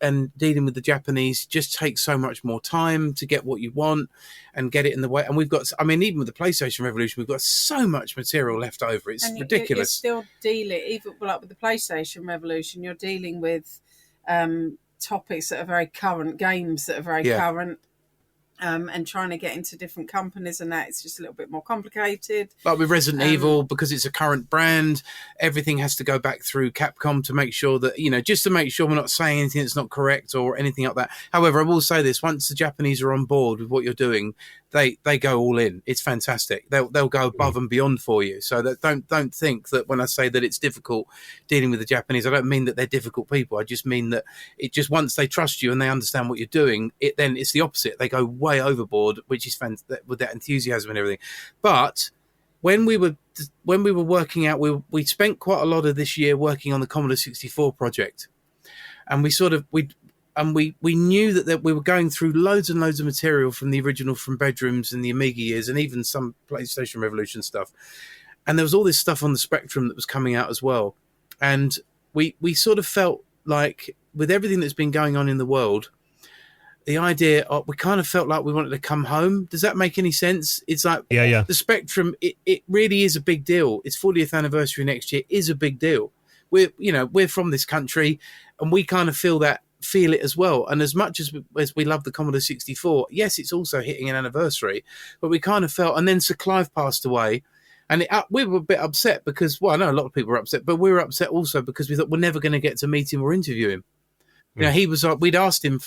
and dealing with the Japanese just takes so much more time to get what you want and get it in the way. And we've got, even with the PlayStation Revolution, we've got so much material left over. It's ridiculous. You're still dealing, even like with the PlayStation Revolution, you're dealing with topics that are very current, games that are very current. And trying to get into different companies and that, it's just a little bit more complicated. Like with Resident Evil, because it's a current brand, everything has to go back through Capcom to make sure that, just to make sure we're not saying anything that's not correct or anything like that. However, I will say this, once the Japanese are on board with what you're doing, they go all in. It's fantastic. They'll go above and beyond for you. So that don't think that when I say that it's difficult dealing with the Japanese, I don't mean that they're difficult people. I just mean that it just, once they trust you and they understand what you're doing, then it's the opposite. They go way overboard, which is with that enthusiasm and everything. But when we were working out, we spent quite a lot of this year working on the Commodore 64 project, and we knew that we were going through loads and loads of material from the original From Bedrooms and the Amiga years, and even some PlayStation Revolution stuff. And there was all this stuff on the Spectrum that was coming out as well. And we sort of felt like, with everything that's been going on in the world, the idea we kind of felt like we wanted to come home. Does that make any sense? It's like the Spectrum, it really is a big deal. Its 40th anniversary next year is a big deal. We're from this country, and we kind of feel it as well. And as much as we love the Commodore 64, yes, it's also hitting an anniversary, but we kind of felt, and then Sir Clive passed away, and we were a bit upset because, I know a lot of people were upset, but we were upset also because we thought we're never going to get to meet him or interview him. He was we'd asked him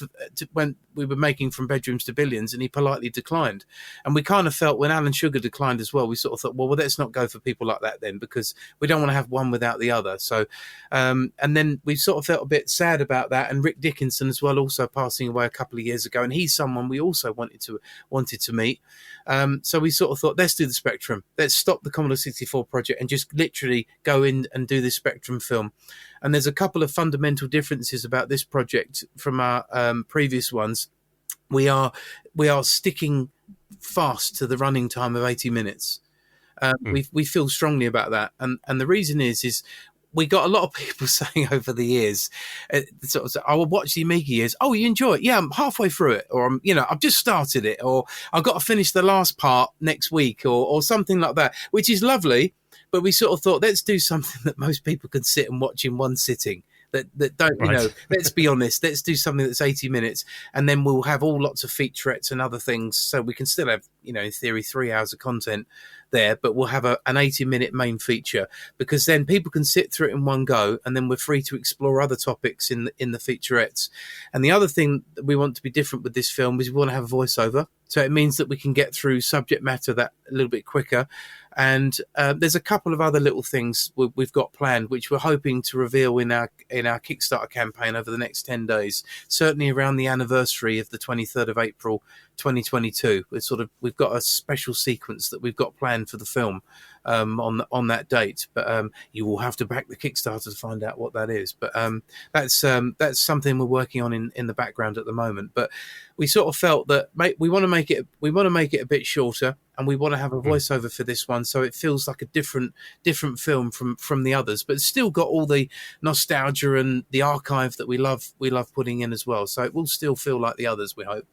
when we were making From Bedrooms to Billions, and he politely declined. And we kind of felt when Alan Sugar declined as well, we sort of thought, well, let's not go for people like that then, because we don't want to have one without the other. So, and then we sort of felt a bit sad about that. And Rick Dickinson as well, also passing away a couple of years ago, and he's someone we also wanted to meet. So we sort of thought, let's do the Spectrum. Let's stop the Commodore 64 project and just literally go in and do this Spectrum film. And there's a couple of fundamental differences about this project from our previous ones. We are sticking fast to the running time of 80 minutes. We feel strongly about that. And the reason is we got a lot of people saying over the years, I will watch the Amiga years. Oh, you enjoy it? Yeah, I'm halfway through it. Or, I've just started it. Or I've got to finish the last part next week or something like that, which is lovely. But we sort of thought, let's do something that most people can sit and watch in one sitting. That don't, let's be honest, let's do something that's 80 minutes, and then we'll have lots of featurettes and other things, so we can still have, in theory, 3 hours of content there, but we'll have an 80-minute main feature, because then people can sit through it in one go, and then we're free to explore other topics in the featurettes. And the other thing that we want to be different with this film is we want to have a voiceover. So it means that we can get through subject matter that a little bit quicker. And there's a couple of other little things we've got planned, which we're hoping to reveal in our Kickstarter campaign over the next 10 days, certainly around the anniversary of the 23rd of April 2022. We've got a special sequence that we've got planned for the film on that date, but you will have to back the Kickstarter to find out what that is. But that's something we're working on in the background at the moment. But we sort of felt that we want to make it a bit shorter, and we want to have a voiceover for this one, so it feels like a different film from the others, but it's still got all the nostalgia and the archive that we love putting in as well. So it will still feel like the others, we hope.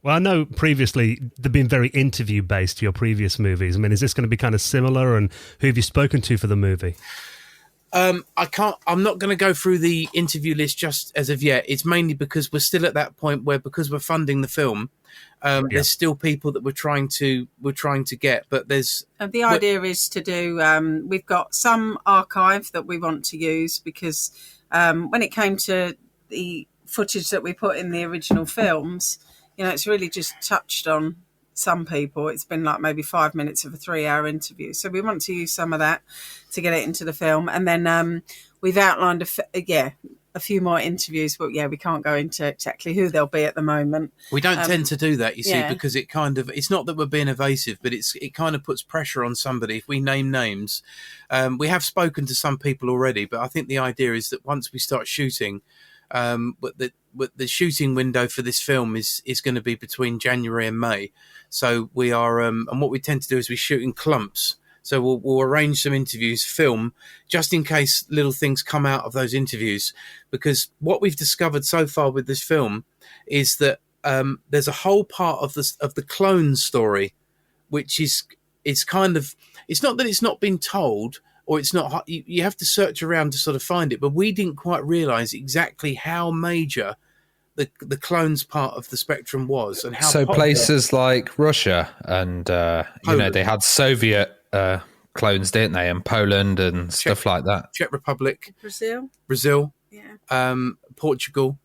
Well, I know previously they've been very interview-based, your previous movies. I mean, is this going to be kind of similar, and who have you spoken to for the movie? I'm not going to go through the interview list just as of yet. It's mainly because we're still at that point where, because we're funding the film, there's still people that we're trying to get, but there's... The idea is to do, we've got some archive that we want to use, because when it came to the footage that we put in the original films, it's really just touched on some people. It's been like maybe 5 minutes of a 3-hour interview. So we want to use some of that to get it into the film. And then we've outlined a few more interviews, but we can't go into exactly who they'll be at the moment. We don't tend to do that, you see, because it's not that we're being evasive, but it kind of puts pressure on somebody if we name names. We have spoken to some people already, but I think the idea is that once we start shooting, the shooting window for this film is going to be between January and May. So we are, and what we tend to do is we shoot in clumps. So we'll arrange some interviews, film, just in case little things come out of those interviews. Because what we've discovered so far with this film is that there's a whole part of the clone story, which is kind of, it's not that it's not been told, or it's not, you have to search around to sort of find it, but we didn't quite realise exactly how major the clones part of the spectrum was, and how popular. Places like Russia and they had Soviet clones, didn't they, and Poland and stuff like that. Czech Republic, Brazil, Portugal,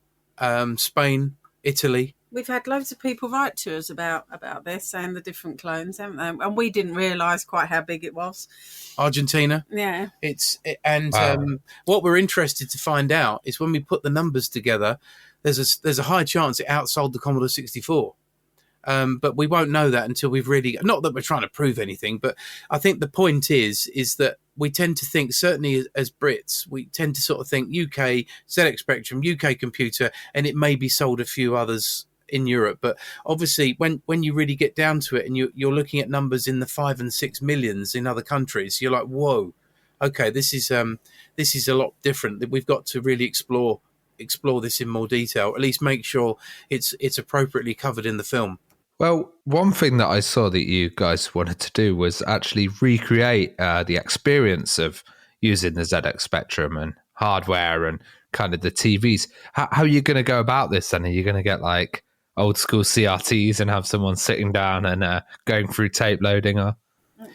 Spain, Italy. We've had loads of people write to us about this and the different clones, haven't they? And we didn't realise quite how big it was. Argentina. Yeah. What we're interested to find out is when we put the numbers together, there's a high chance it outsold the Commodore 64. But we won't know that until we've really, not that we're trying to prove anything, but I think the point is that we tend to think, certainly as Brits, we tend to sort of think UK, ZX Spectrum, UK computer, and it may be sold a few others in Europe. But obviously when you really get down to it and you're looking at numbers in the 5 and 6 millions in other countries, you're like, whoa, okay, this is a lot different. We've got to really explore this in more detail, at least make sure it's appropriately covered in the film. Well, one thing that I saw that you guys wanted to do was actually recreate the experience of using the ZX Spectrum and hardware and kind of the TVs. How are you going to go about this then? Are you going to get like old school CRTs and have someone sitting down and going through tape loading? Or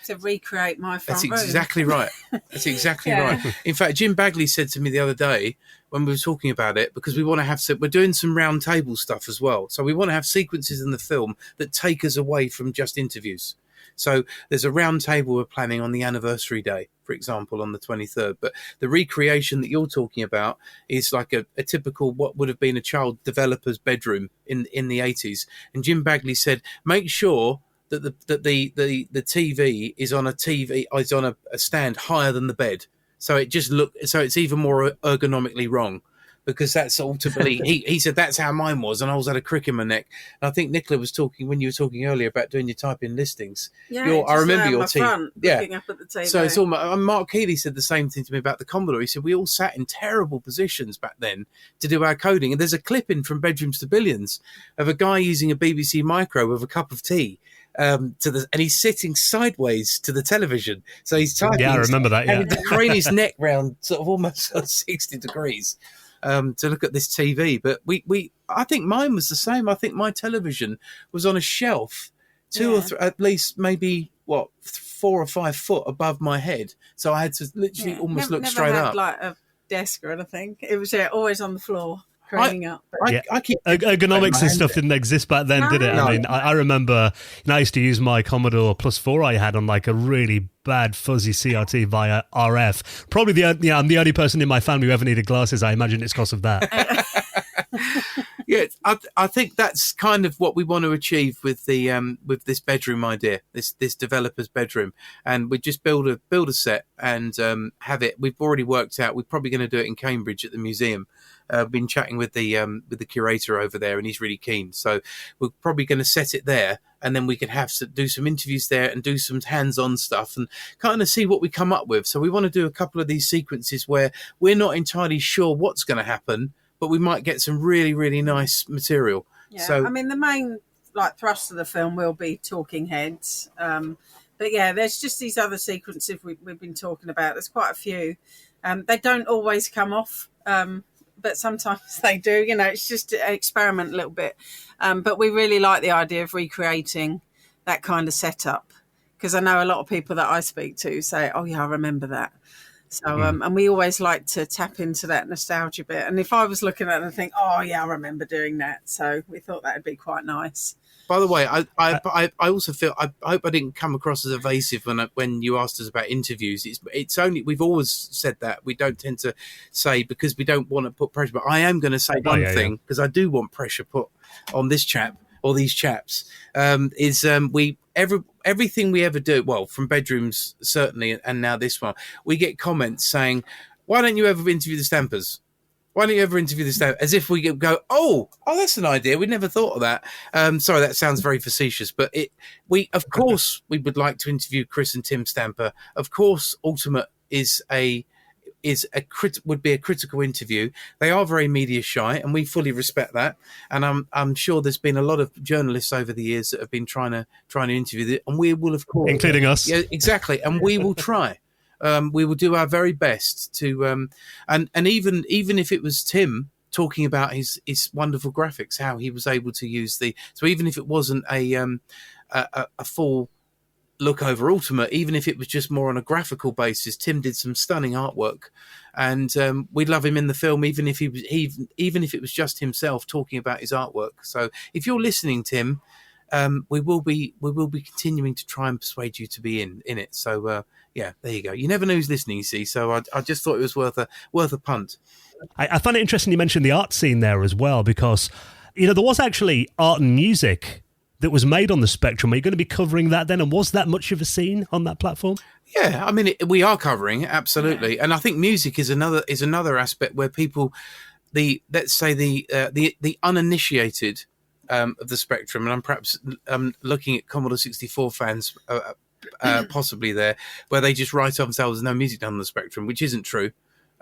to recreate my front room. That's exactly right. That's exactly right. In fact, Jim Bagley said to me the other day when we were talking about it, because we want to have we're doing some round table stuff as well. So we want to have sequences in the film that take us away from just interviews. So there's a round table we're planning on the anniversary day, for example, on the 23rd. But the recreation that you're talking about is like a typical what would have been a child developer's bedroom in the 80s. And Jim Bagley said, make sure that the TV is on a stand higher than the bed, so it's even more ergonomically wrong, because that's ultimately he said that's how mine was, and I always had a crick in my neck. And I think Nicola was talking when you were talking earlier about doing your type-in listings. I remember your TV. Looking up at the TV. So it's all. Mark Healy said the same thing to me about the Commodore. He said we all sat in terrible positions back then to do our coding. And there's a clip in from Bedrooms to Billions of a guy using a BBC Micro with a cup of tea. And he's sitting sideways to the television, so he's typing. Yeah, I remember that. Yeah, and to crane his neck round, sort of almost 60 degrees, to look at this TV. But I think mine was the same. I think my television was on a shelf, at least maybe 4 or 5 foot above my head, so I had to literally almost look straight never had up. Like a desk or anything. It was always on the floor. Up. I keep ergonomics and stuff didn't exist back then, did it? No. I mean, I remember, I used to use my Commodore Plus 4 I had on like a really bad fuzzy CRT via RF. Probably I'm the only person in my family who ever needed glasses. I imagine it's because of that. Yeah, I think that's kind of what we want to achieve with the with this bedroom idea, this developer's bedroom, and we just build a set and have it. We've already worked out we're probably going to do it in Cambridge at the museum. I've been chatting with the curator over there, and he's really keen. So we're probably going to set it there, and then we can do some interviews there and do some hands-on stuff and kind of see what we come up with. So we want to do a couple of these sequences where we're not entirely sure what's going to happen, but we might get some really, really nice material. Yeah, So I mean, the main thrust of the film will be talking heads. But yeah, there's just these other sequences we've been talking about. There's quite a few. They don't always come off, but sometimes they do. You know, it's just to experiment a little bit. But we really like the idea of recreating that kind of setup, because I know a lot of people that I speak to say, "Oh yeah, I remember that." So, and we always like to tap into that nostalgia bit. And if I was looking at it and think, "Oh yeah, I remember doing that," so we thought that'd be quite nice. by the way, I also feel I hope I didn't come across as evasive when you asked us about interviews. It's only, we've always said that we don't tend to say, because we don't want to put pressure. But I am going to say one thing, because I do want pressure put on this chap or these chaps. Everything we ever do, well, from bedrooms certainly, and now this one, we get comments saying, "Why don't you ever interview the Stampers? Why don't you ever interview the Stampers?" As if we go, oh, that's an idea. We never thought of that. Sorry, that sounds very facetious, but of course, we would like to interview Chris and Tim Stamper. Of course, Ultimate would be a critical interview. They are very media shy, and we fully respect that. And I'm sure there's been a lot of journalists over the years that have been trying to interview them, and we will, of course, including us. Yeah, exactly. And we will try. We will do our very best to, and even if it was Tim talking about his wonderful graphics, how he was able to use so even if it wasn't a full look over Ultimate, even if it was just more on a graphical basis, Tim did some stunning artwork, and we'd love him in the film, even if even if it was just himself talking about his artwork. So if you're listening, Tim, we will be continuing to try and persuade you to be in it. So yeah, there you go. You never know who's listening, you see. So I just thought it was worth a punt. I find it interesting you mentioned the art scene there as well, because there was actually art and music that was made on the Spectrum. Are you going to be covering that then? And was that much of a scene on that platform? Yeah, I mean, we are covering it, absolutely. And I think music is another aspect where people, let's say the uninitiated of the Spectrum, and I'm perhaps looking at Commodore 64 fans possibly there, where they just write off themselves, no music done on the Spectrum, which isn't true.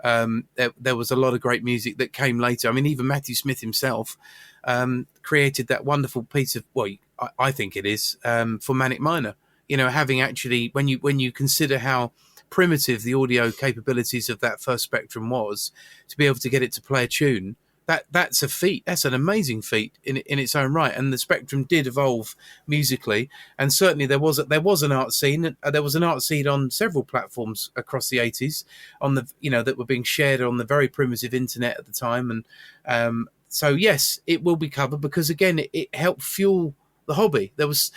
There was a lot of great music that came later. I mean, even Matthew Smith himself created that wonderful piece of, well, I think it is, for Manic Miner. Having actually, when you consider how primitive the audio capabilities of that first Spectrum was, to be able to get it to play a tune, that's a feat. That's an amazing feat in its own right. And the Spectrum did evolve musically, and certainly there was an art scene. There was an art scene on several platforms across the 80s, that were being shared on the very primitive internet at the time. And so yes, it will be covered, because again, it helped fuel the hobby. There was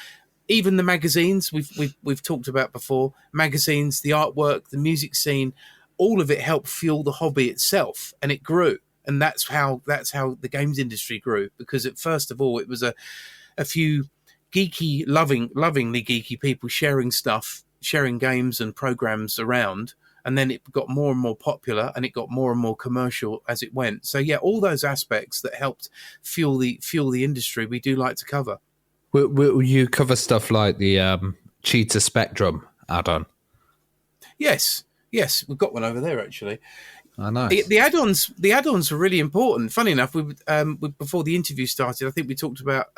even the magazines we've talked about before. Magazines, the artwork, the music scene, all of it helped fuel the hobby itself, and it grew. And that's how the games industry grew, because first of all, it was a few geeky, lovingly geeky people sharing games and programs around, and then it got more and more popular, and it got more and more commercial as it went. So yeah, all those aspects that helped fuel the industry, we do like to cover. Will you cover stuff like the Cheetah Spectrum add-on? Yes, we've got one over there actually. Oh, nice. The add-ons are really important. Funny enough, we before the interview started, I think we talked about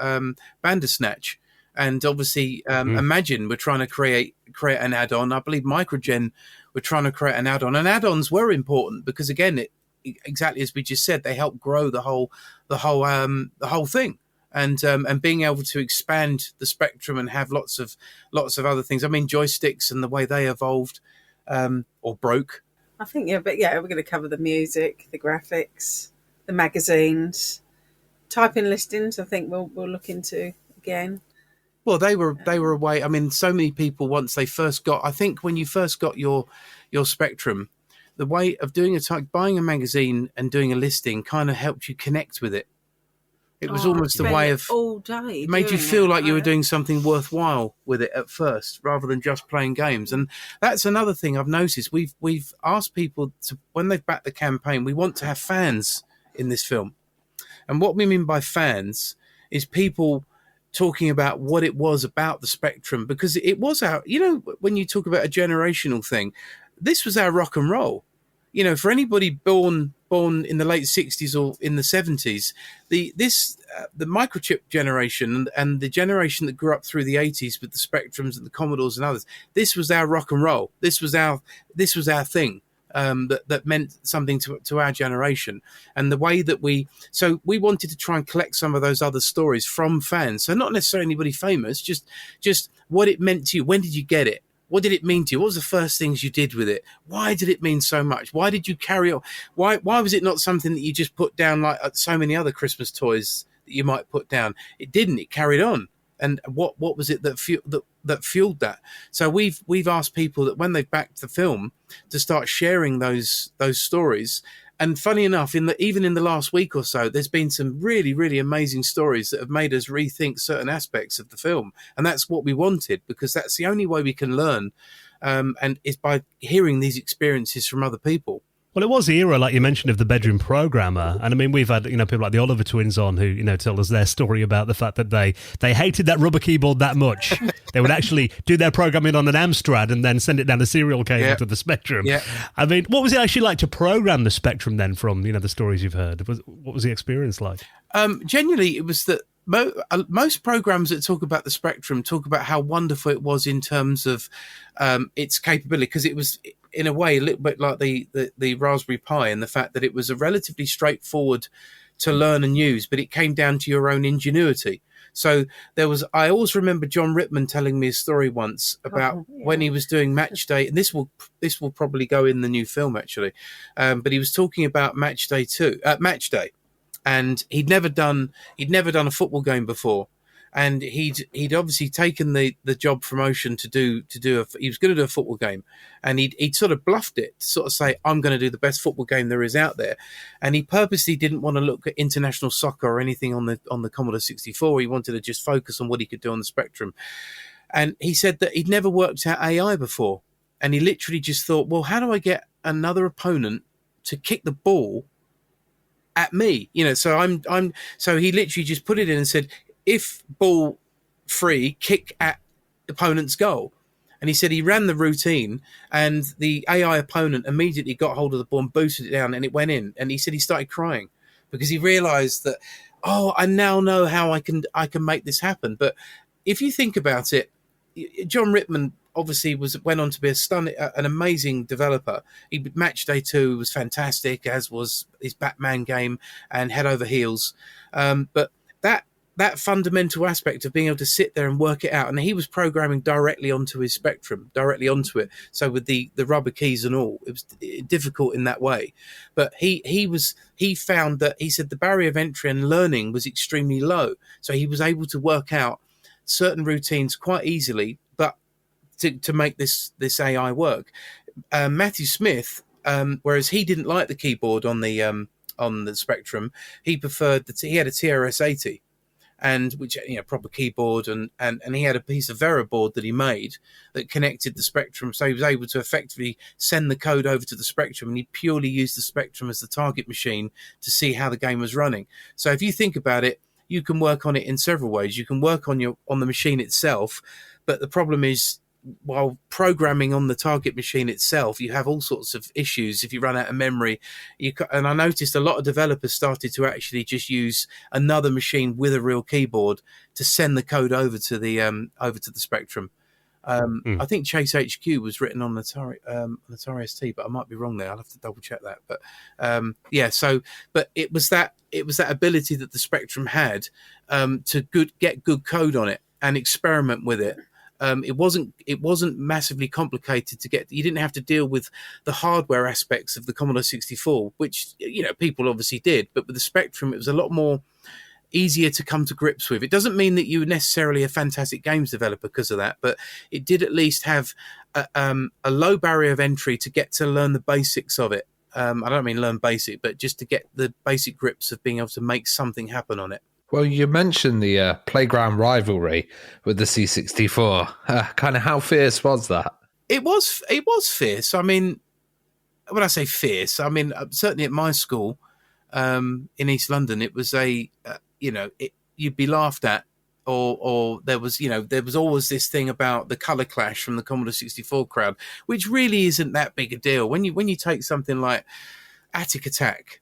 Bandersnatch, and obviously Imagine we're trying to create an add-on. I believe Microgen were trying to create an add-on, and add-ons were important because, again, exactly as we just said, they help grow the whole thing, and being able to expand the Spectrum and have lots of other things. I mean, joysticks and the way they evolved or broke. I think, we're going to cover the music, the graphics, the magazines, type-in listings. I think we'll look into again. Well, they were a way. I mean, so many people once they first got. I think when you first got your Spectrum, the way of doing buying a magazine and doing a listing kind of helped you connect with it. It was almost a spend way it of all day. it made you doing feel it. like you were doing something worthwhile with it at first, rather than just playing games. And that's another thing I've noticed. We've asked people to, when they've backed the campaign, we want to have fans in this film. And what we mean by fans is people talking about what it was about the Spectrum, because it was our, when you talk about a generational thing, this was our rock and roll. For anybody born in the late 60s or in the 70s, the microchip generation and the generation that grew up through the 80s with the Spectrums and the Commodores and others, this was our rock and roll. This was our thing. That meant something to our generation, and the way that we wanted to try and collect some of those other stories from fans. So not necessarily anybody famous, just what it meant to you. When did you get it? What did it mean to you? What was the first things you did with it? Why did it mean so much? Why did you carry on? Why was it not something that you just put down like so many other Christmas toys that you might put down? It didn't. It carried on. And what was it that fueled that? So we've asked people that when they've backed the film to start sharing those stories. And funny enough, even in the last week or so, there's been some really, really amazing stories that have made us rethink certain aspects of the film. And that's what we wanted, because that's the only way we can learn, and is by hearing these experiences from other people. Well, it was the era, like you mentioned, of the bedroom programmer. And I mean, we've had, people like the Oliver twins on who, tell us their story about the fact that they hated that rubber keyboard that much. They would actually do their programming on an Amstrad and then send it down a serial cable to the Spectrum. Yeah. I mean, what was it actually like to program the Spectrum then from, the stories you've heard? What was the experience like? Genuinely, it was that most programs that talk about the Spectrum talk about how wonderful it was in terms of its capability, because it was, in a way, a little bit like the Raspberry Pi, and the fact that it was a relatively straightforward to learn and use, but it came down to your own ingenuity. So I always remember John Rittman telling me a story once about when he was doing Match Day, and this will probably go in the new film actually, but he was talking about Match Day, and he'd never done a football game before. And he'd obviously taken the job promotion he was going to do a football game, and he'd sort of bluffed it to sort of say, I'm going to do the best football game there is out there. And he purposely didn't want to look at international soccer or anything on the Commodore 64. He wanted to just focus on what he could do on the Spectrum. And he said that he'd never worked out AI before. And he literally just thought, well, how do I get another opponent to kick the ball at me? So he literally just put it in and said, if ball free, kick at opponent's goal. And he said he ran the routine, and the AI opponent immediately got hold of the ball and boosted it down, and it went in. And he said he started crying because he realized that, I now know how I can make this happen. But if you think about it, John Rittman obviously went on to be an amazing developer. Match Day 2 was fantastic, as was his Batman game and Head Over Heels. But that fundamental aspect of being able to sit there and work it out, and he was programming directly onto his Spectrum, directly onto it. So with the rubber keys and all, it was difficult in that way. But he found that, he said, the barrier of entry and learning was extremely low. So he was able to work out certain routines quite easily, but to make this AI work. Matthew Smith, whereas he didn't like the keyboard on the Spectrum, he preferred he had a TRS-80. And which, proper keyboard, and he had a piece of Vera board that he made that connected the Spectrum, so he was able to effectively send the code over to the Spectrum, and he purely used the Spectrum as the target machine to see how the game was running. So if you think about it, you can work on it in several ways. You can work on the machine itself, but the problem is, while programming on the target machine itself, you have all sorts of issues if you run out of memory. And I noticed a lot of developers started to actually just use another machine with a real keyboard to send the code over to the Spectrum. I think Chase HQ was written on the Atari ST, but I might be wrong there. I'll have to double check that. But but it was that ability that the Spectrum had to get good code on it and experiment with it. It wasn't massively complicated to get. You didn't have to deal with the hardware aspects of the Commodore 64, which people obviously did. But with the Spectrum, it was a lot more easier to come to grips with. It doesn't mean that you were necessarily a fantastic games developer because of that, but it did at least have a low barrier of entry to get to learn the basics of it. I don't mean learn basic, but just to get the basic grips of being able to make something happen on it. Well, you mentioned the playground rivalry with the C64. Kind of how fierce was that? It was fierce. I mean, when I say fierce, I mean certainly at my school in East London, it was you'd be laughed at, or there was always this thing about the colour clash from the Commodore 64 crowd, which really isn't that big a deal. When you take something like Attic Attack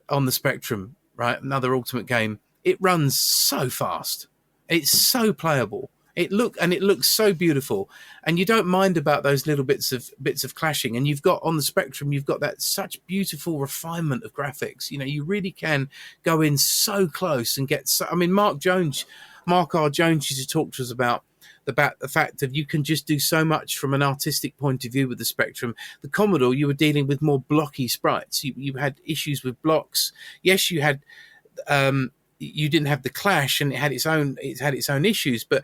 on the Spectrum, right, another Ultimate game, it runs so fast, it's so playable. It looks so beautiful, and you don't mind about those little bits of clashing. And you've got on the Spectrum, you've got that such beautiful refinement of graphics. You know, you really can go in so close and get. I mean, Mark R. Jones used to talk to us about the fact that you can just do so much from an artistic point of view with the Spectrum. The Commodore, you were dealing with more blocky sprites. You had issues with blocks. Yes, you had. You didn't have the clash, and it had its own issues, but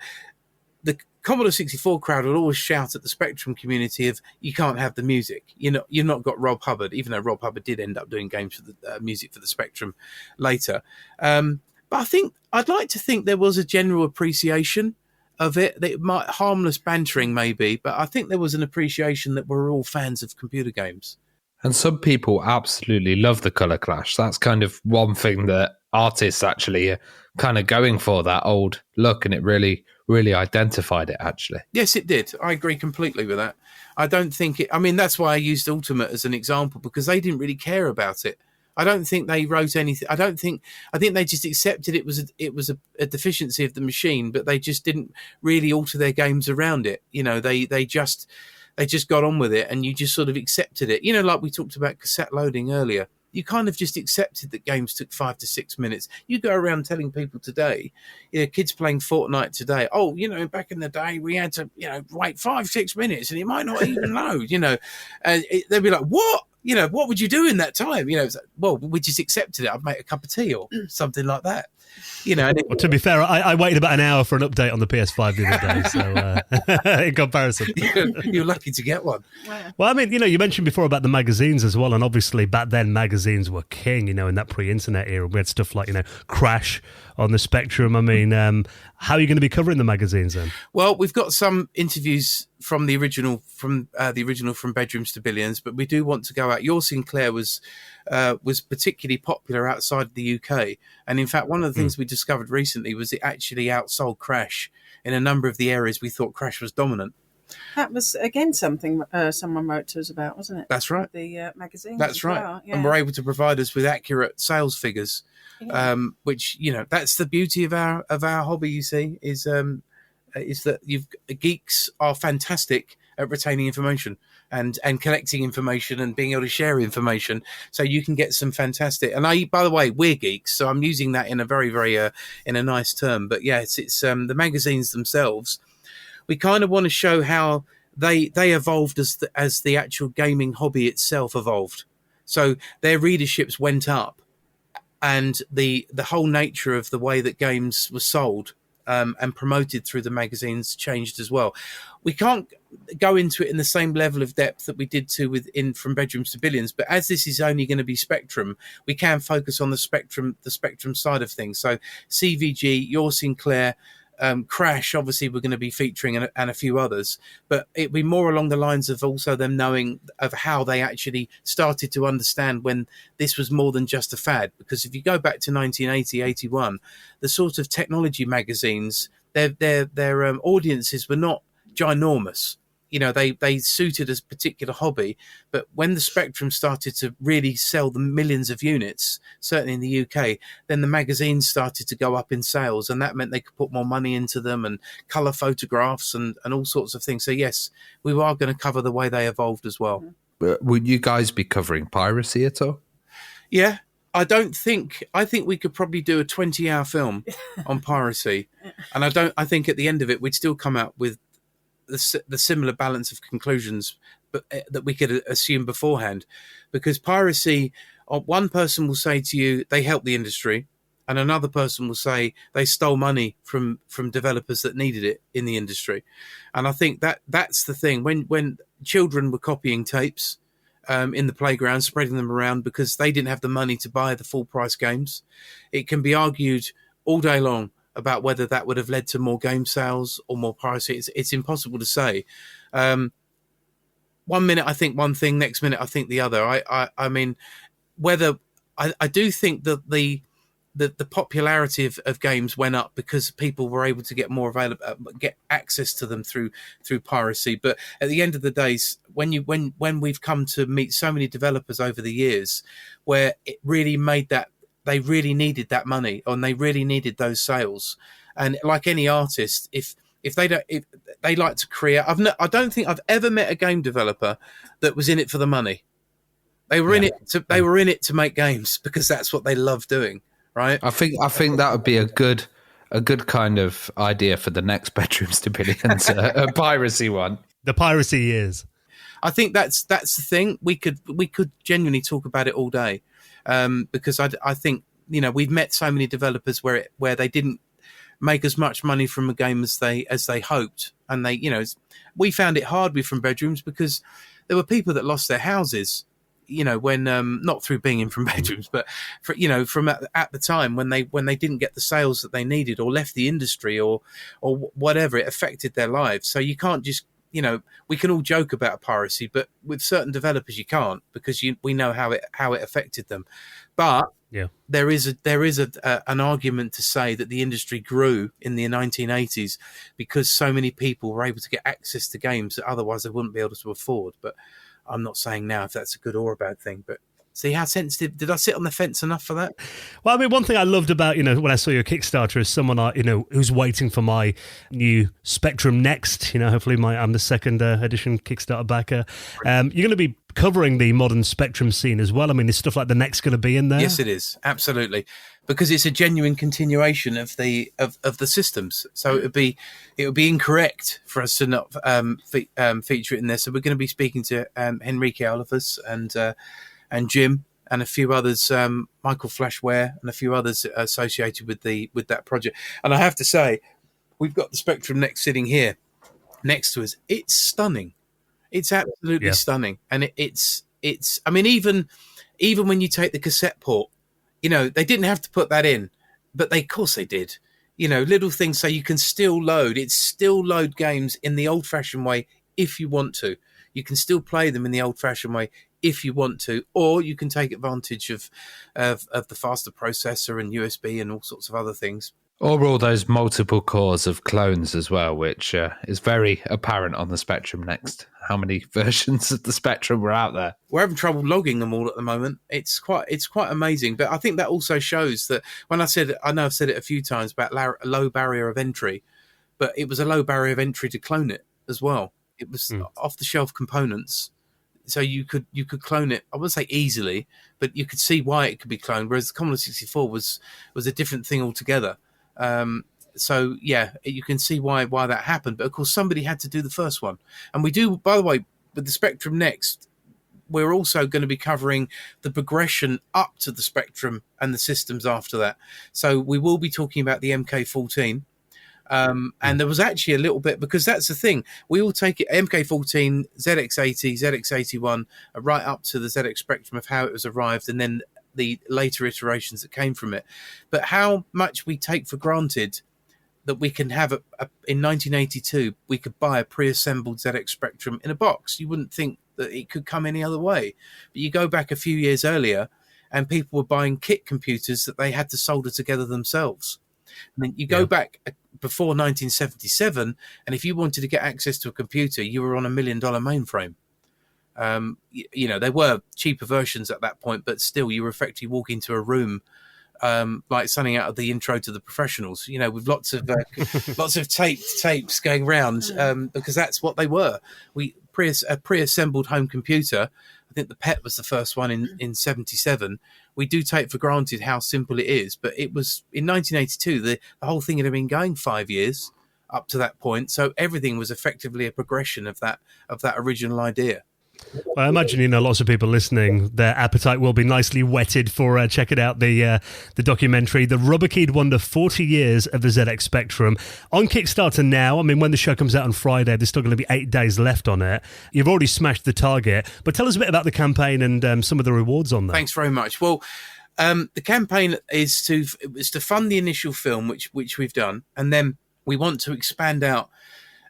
the Commodore 64 crowd would always shout at the Spectrum community of, you can't have the music. You've not got Rob Hubbard, even though Rob Hubbard did end up doing games for the music for the Spectrum later. But I think I'd like to think there was a general appreciation of it. That it might harmless bantering maybe, but I think there was an appreciation that we're all fans of computer games. And some people absolutely love the colour clash. That's kind of one thing that artists actually are kind of going for, that old look, and it really identified it, actually. Yes, it did. I agree completely with that. I don't think it... I mean, that's why I used Ultimate as an example, because they didn't really care about it. I don't think they wrote anything. I think they just accepted it was a deficiency of the machine, but they just didn't really alter their games around it. You know, they just got on with it, and you just sort of accepted it. You know, like we talked about cassette loading earlier. You kind of just accepted that games took 5 to 6 minutes. You go around telling people today, kids playing Fortnite today, back in the day we had to, wait 5-6 minutes, and you might not even load, and they'd be like, what? What would you do in that time? It's like, well, we just accepted it. I'd make a cup of tea or something like that. Well, to be fair, I waited about an hour for an update on the PS5 the other day, so in comparison. You're lucky to get one. Well, I mean, you mentioned before about the magazines as well, and obviously back then magazines were king, in that pre-internet era. We had stuff like, Crash on the Spectrum. I mean, how are you going to be covering the magazines then? Well, we've got some interviews from the original From Bedrooms to Billions, but we do want to go out. Your Sinclair was particularly popular outside the UK, and in fact, one of the things we discovered recently was it actually outsold Crash in a number of the areas we thought Crash was dominant. That was, again, something someone wrote to us about, wasn't it? That's right. The magazine. That's right. Well. Yeah. And we're able to provide us with accurate sales figures, which, that's the beauty of our hobby, you see, is that geeks are fantastic at retaining information and collecting information and being able to share information. So you can get some fantastic, and by the way, we're geeks, so I'm using that in a very, very, in a nice term. But yeah, it's the magazines themselves. We kind of want to show how they evolved as the actual gaming hobby itself evolved. So their readerships went up, and the whole nature of the way that games were sold and promoted through the magazines changed as well. We can't go into it in the same level of depth that we did From Bedrooms to Billions, but as this is only going to be Spectrum, we can focus on the Spectrum side of things. So CVG, Your Sinclair, Crash, obviously we're going to be featuring, and a few others, but it'd be more along the lines of also them knowing of how they actually started to understand when this was more than just a fad. Because if you go back to 1980, 81, the sort of technology magazines, their audiences were not ginormous. They suited a particular hobby, but when the Spectrum started to really sell the millions of units, certainly in the UK, then the magazines started to go up in sales, and that meant they could put more money into them and colour photographs and all sorts of things. So yes, we are going to cover the way they evolved as well. Would you guys be covering piracy at all? Yeah. I think we could probably do a 20-hour film on piracy, and I think at the end of it we'd still come out with the similar balance of conclusions, but that we could assume beforehand. Because piracy, one person will say to you they helped the industry, and another person will say they stole money from developers that needed it in the industry. And I think that's the thing. When children were copying tapes in the playground, spreading them around because they didn't have the money to buy the full price games, it can be argued all day long about whether that would have led to more game sales or more piracy. It's impossible to say. 1 minute I think one thing, next minute I think the other. I mean, whether I do think that the popularity of games went up because people were able to get more get access to them through piracy. But at the end of the day, when we've come to meet so many developers over the years, where it really made that they really needed that money and they really needed those sales, and like any artist, if they like to create, I don't think I've ever met a game developer that was in it for the money. They were in it to make games because that's what they love doing. Right. I think that would be a good kind of idea for the next Bedrooms to Billions, a piracy one. The piracy years. I think that's the thing. We could genuinely talk about it all day, because I think, you know, we've met so many developers where they didn't make as much money from a game as they hoped, and they, you know, we found it hard from Bedrooms because there were people that lost their houses. You know, when not through being in from Bedrooms, but from at the time when they didn't get the sales that they needed or left the industry or whatever, it affected their lives. So you can't just, you know, we can all joke about piracy, but with certain developers you can't, because we know how it affected them. But yeah, there is an argument to say that the industry grew in the 1980s because so many people were able to get access to games that otherwise they wouldn't be able to afford. But I'm not saying now if that's a good or a bad thing, but see how sensitive. Did I sit on the fence enough for that? Well, I mean, one thing I loved about, you know, when I saw your Kickstarter is someone, you know, who's waiting for my new Spectrum Next. You know, hopefully I'm the second edition Kickstarter backer. You're going to be covering the modern Spectrum scene as well. I mean, is stuff like the Next going to be in there? Yes, it is. Absolutely. Because it's a genuine continuation of the systems. So it would be incorrect for us to not feature it in there. So we're going to be speaking to Henrique Alvarez and Jim and a few others, Michael Flashware and a few others associated with that project. And I have to say, we've got the Spectrum Next sitting here next to us. It's stunning. It's absolutely stunning. And it's I mean, even when you take the cassette port, you know, they didn't have to put that in, but of course they did. You know, little things so you can still load. It's still load games in the old-fashioned way if you want to. You can still play them in the old-fashioned way if you want to, or you can take advantage of the faster processor and USB and all sorts of other things. Or all those multiple cores of clones as well, which is very apparent on the Spectrum Next. How many versions of the Spectrum were out there? We're having trouble logging them all at the moment. It's quite amazing. But I think that also shows that when I know I've said it a few times about low barrier of entry, but it was a low barrier of entry to clone it as well. It was off the shelf components. So you could clone it. I wouldn't say easily, but you could see why it could be cloned. Whereas the Commodore 64 was a different thing altogether. So yeah, you can see why that happened. But of course, somebody had to do the first one. And we do, by the way, with the Spectrum Next, we're also going to be covering the progression up to the Spectrum and the systems after that. So we will be talking about the MK14. And there was actually a little bit, because that's the thing. We all take it, MK14, ZX80, ZX81, right up to the ZX Spectrum of how it was arrived, and then the later iterations that came from it. But how much we take for granted that we can have in 1982, we could buy a pre-assembled ZX Spectrum in a box. You wouldn't think that it could come any other way. But you go back a few years earlier and people were buying kit computers that they had to solder together themselves. And then you go back before 1977, and if you wanted to get access to a computer, you were on $1 million mainframe. You know, there were cheaper versions at that point, but still you were effectively walking into a room like something out of the Intro to the Professionals, you know, with lots of tapes going around, because that's what they were. A pre-assembled home computer. I think the PET was the first one in 77. We do take for granted how simple it is, but it was in 1982. The whole thing had been going 5 years up to that point, so everything was effectively a progression of that original idea. Well, I imagine, you know, lots of people listening, their appetite will be nicely whetted for checking out the documentary, The Rubber-Keyed Wonder, 40 Years of the ZX Spectrum, on Kickstarter now. I mean, when the show comes out on Friday, there's still going to be 8 days left on it. You've already smashed the target, but tell us a bit about the campaign and some of the rewards on that. Thanks very much. Well, the campaign is to fund the initial film, which we've done, and then we want to expand out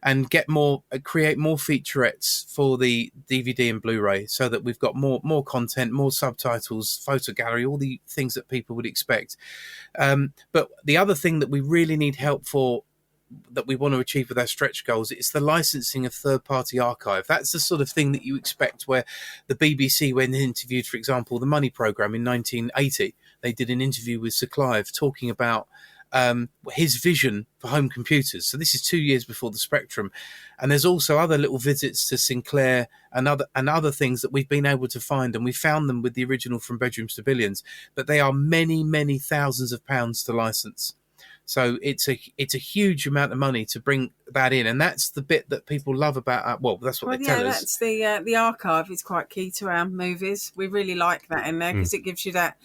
and create more featurettes for the DVD and Blu-ray, so that we've got more content, more subtitles, photo gallery, all the things that people would expect. But the other thing that we really need help for, that we want to achieve with our stretch goals, it's the licensing of third-party archive. That's the sort of thing that you expect, where the BBC, when they interviewed, for example, the Money Programme in 1980, they did an interview with Sir Clive talking about his vision for home computers. So this is 2 years before the Spectrum, and there's also other little visits to Sinclair and other things that we've been able to find, and we found them with the original From Bedrooms to Billions, but they are many thousands of pounds to license. So it's a huge amount of money to bring that in, and that's the bit that people love about. That's what they tell us. That's the archive is quite key to our movies. We really like that in there because it gives you that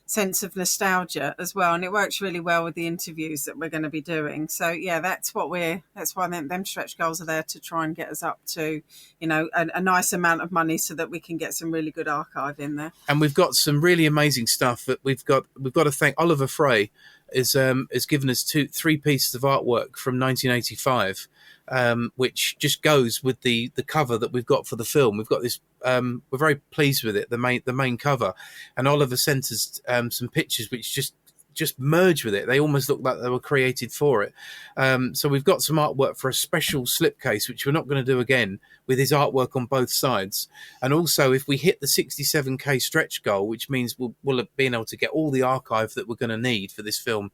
sense of nostalgia as well, and it works really well with the interviews that we're going to be doing. So that's why them stretch goals are there, to try and get us up to, a nice amount of money so that we can get some really good archive in there. And we've got some really amazing stuff that we've got to thank Oliver Frey. Has given us 3 pieces of artwork from 1985, which just goes with the cover that we've got for the film. We've got this. We're very pleased with it. The main cover, and Oliver sent us some pictures which just merge with it. They almost look like they were created for it. So we've got some artwork for a special slipcase, which we're not going to do again, with his artwork on both sides. And also, if we hit the 67k stretch goal, which means we'll have been able to get all the archive that we're going to need for this film.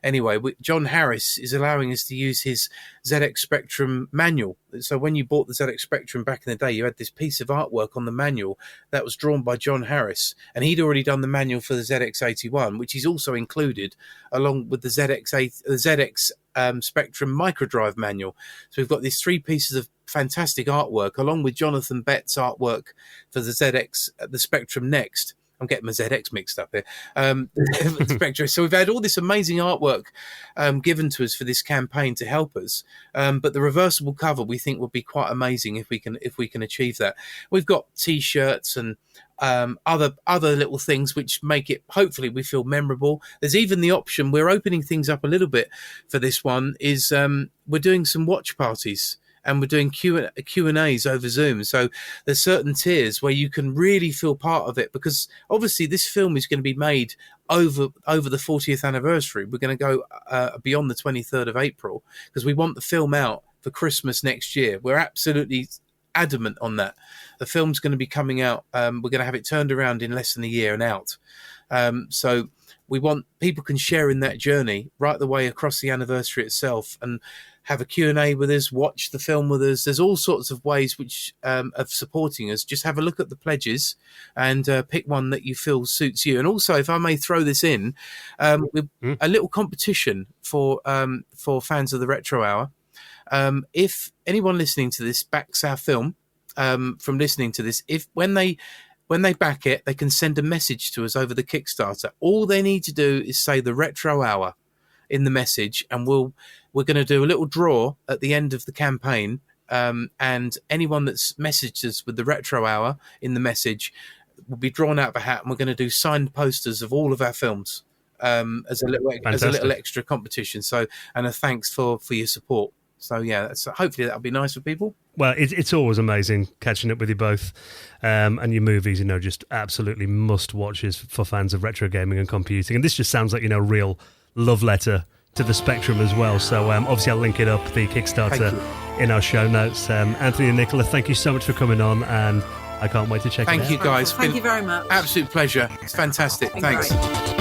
Anyway, John Harris is allowing us to use his ZX Spectrum manual. So when you bought the ZX Spectrum back in the day, you had this piece of artwork on the manual that was drawn by John Harris, and he'd already done the manual for the ZX81, which he's also included along with the ZX Spectrum microdrive manual. So we've got these 3 pieces of fantastic artwork, along with Jonathan Bett's artwork for the Spectrum Next. I'm getting my ZX mixed up here. Spectrum. So we've had all this amazing artwork given to us for this campaign to help us. But the reversible cover, we think, would be quite amazing if we can achieve that. We've got T-shirts and other little things which make it, hopefully, we feel memorable. There's even the option, we're opening things up a little bit for this one, is we're doing some watch parties. And we're doing Q&As over Zoom. So there's certain tiers where you can really feel part of it, because obviously this film is going to be made over the 40th anniversary. We're going to go beyond the 23rd of April, because we want the film out for Christmas next year. We're absolutely adamant on that. The film's going to be coming out. We're going to have it turned around in less than a year and out. So we want people can share in that journey right the way across the anniversary itself, and have a Q&A with us, watch the film with us. There's all sorts of ways which of supporting us. Just have a look at the pledges and pick one that you feel suits you. And also, if I may throw this in, with a little competition for fans of the Retro Hour. If anyone listening to this backs our film from listening to this, when they back it, they can send a message to us over the Kickstarter. All they need to do is say the Retro Hour in the message, and we're going to do a little draw at the end of the campaign, and anyone that's messaged us with the Retro Hour in the message will be drawn out of a hat, and we're going to do signed posters of all of our films as a little extra competition. So, and a thanks for your support. So yeah, hopefully that'll be nice for people. Well, it's always amazing catching up with you both, and your movies, just absolutely must watches for fans of retro gaming and computing. And this just sounds like a real love letter to the Spectrum as well. So obviously I'll link it up, the Kickstarter, in our show notes. Anthony and Nicola, thank you so much for coming on, and I can't wait to check it out. Thank you guys. Thank you very much. Absolute pleasure. It's fantastic. Thanks. Great.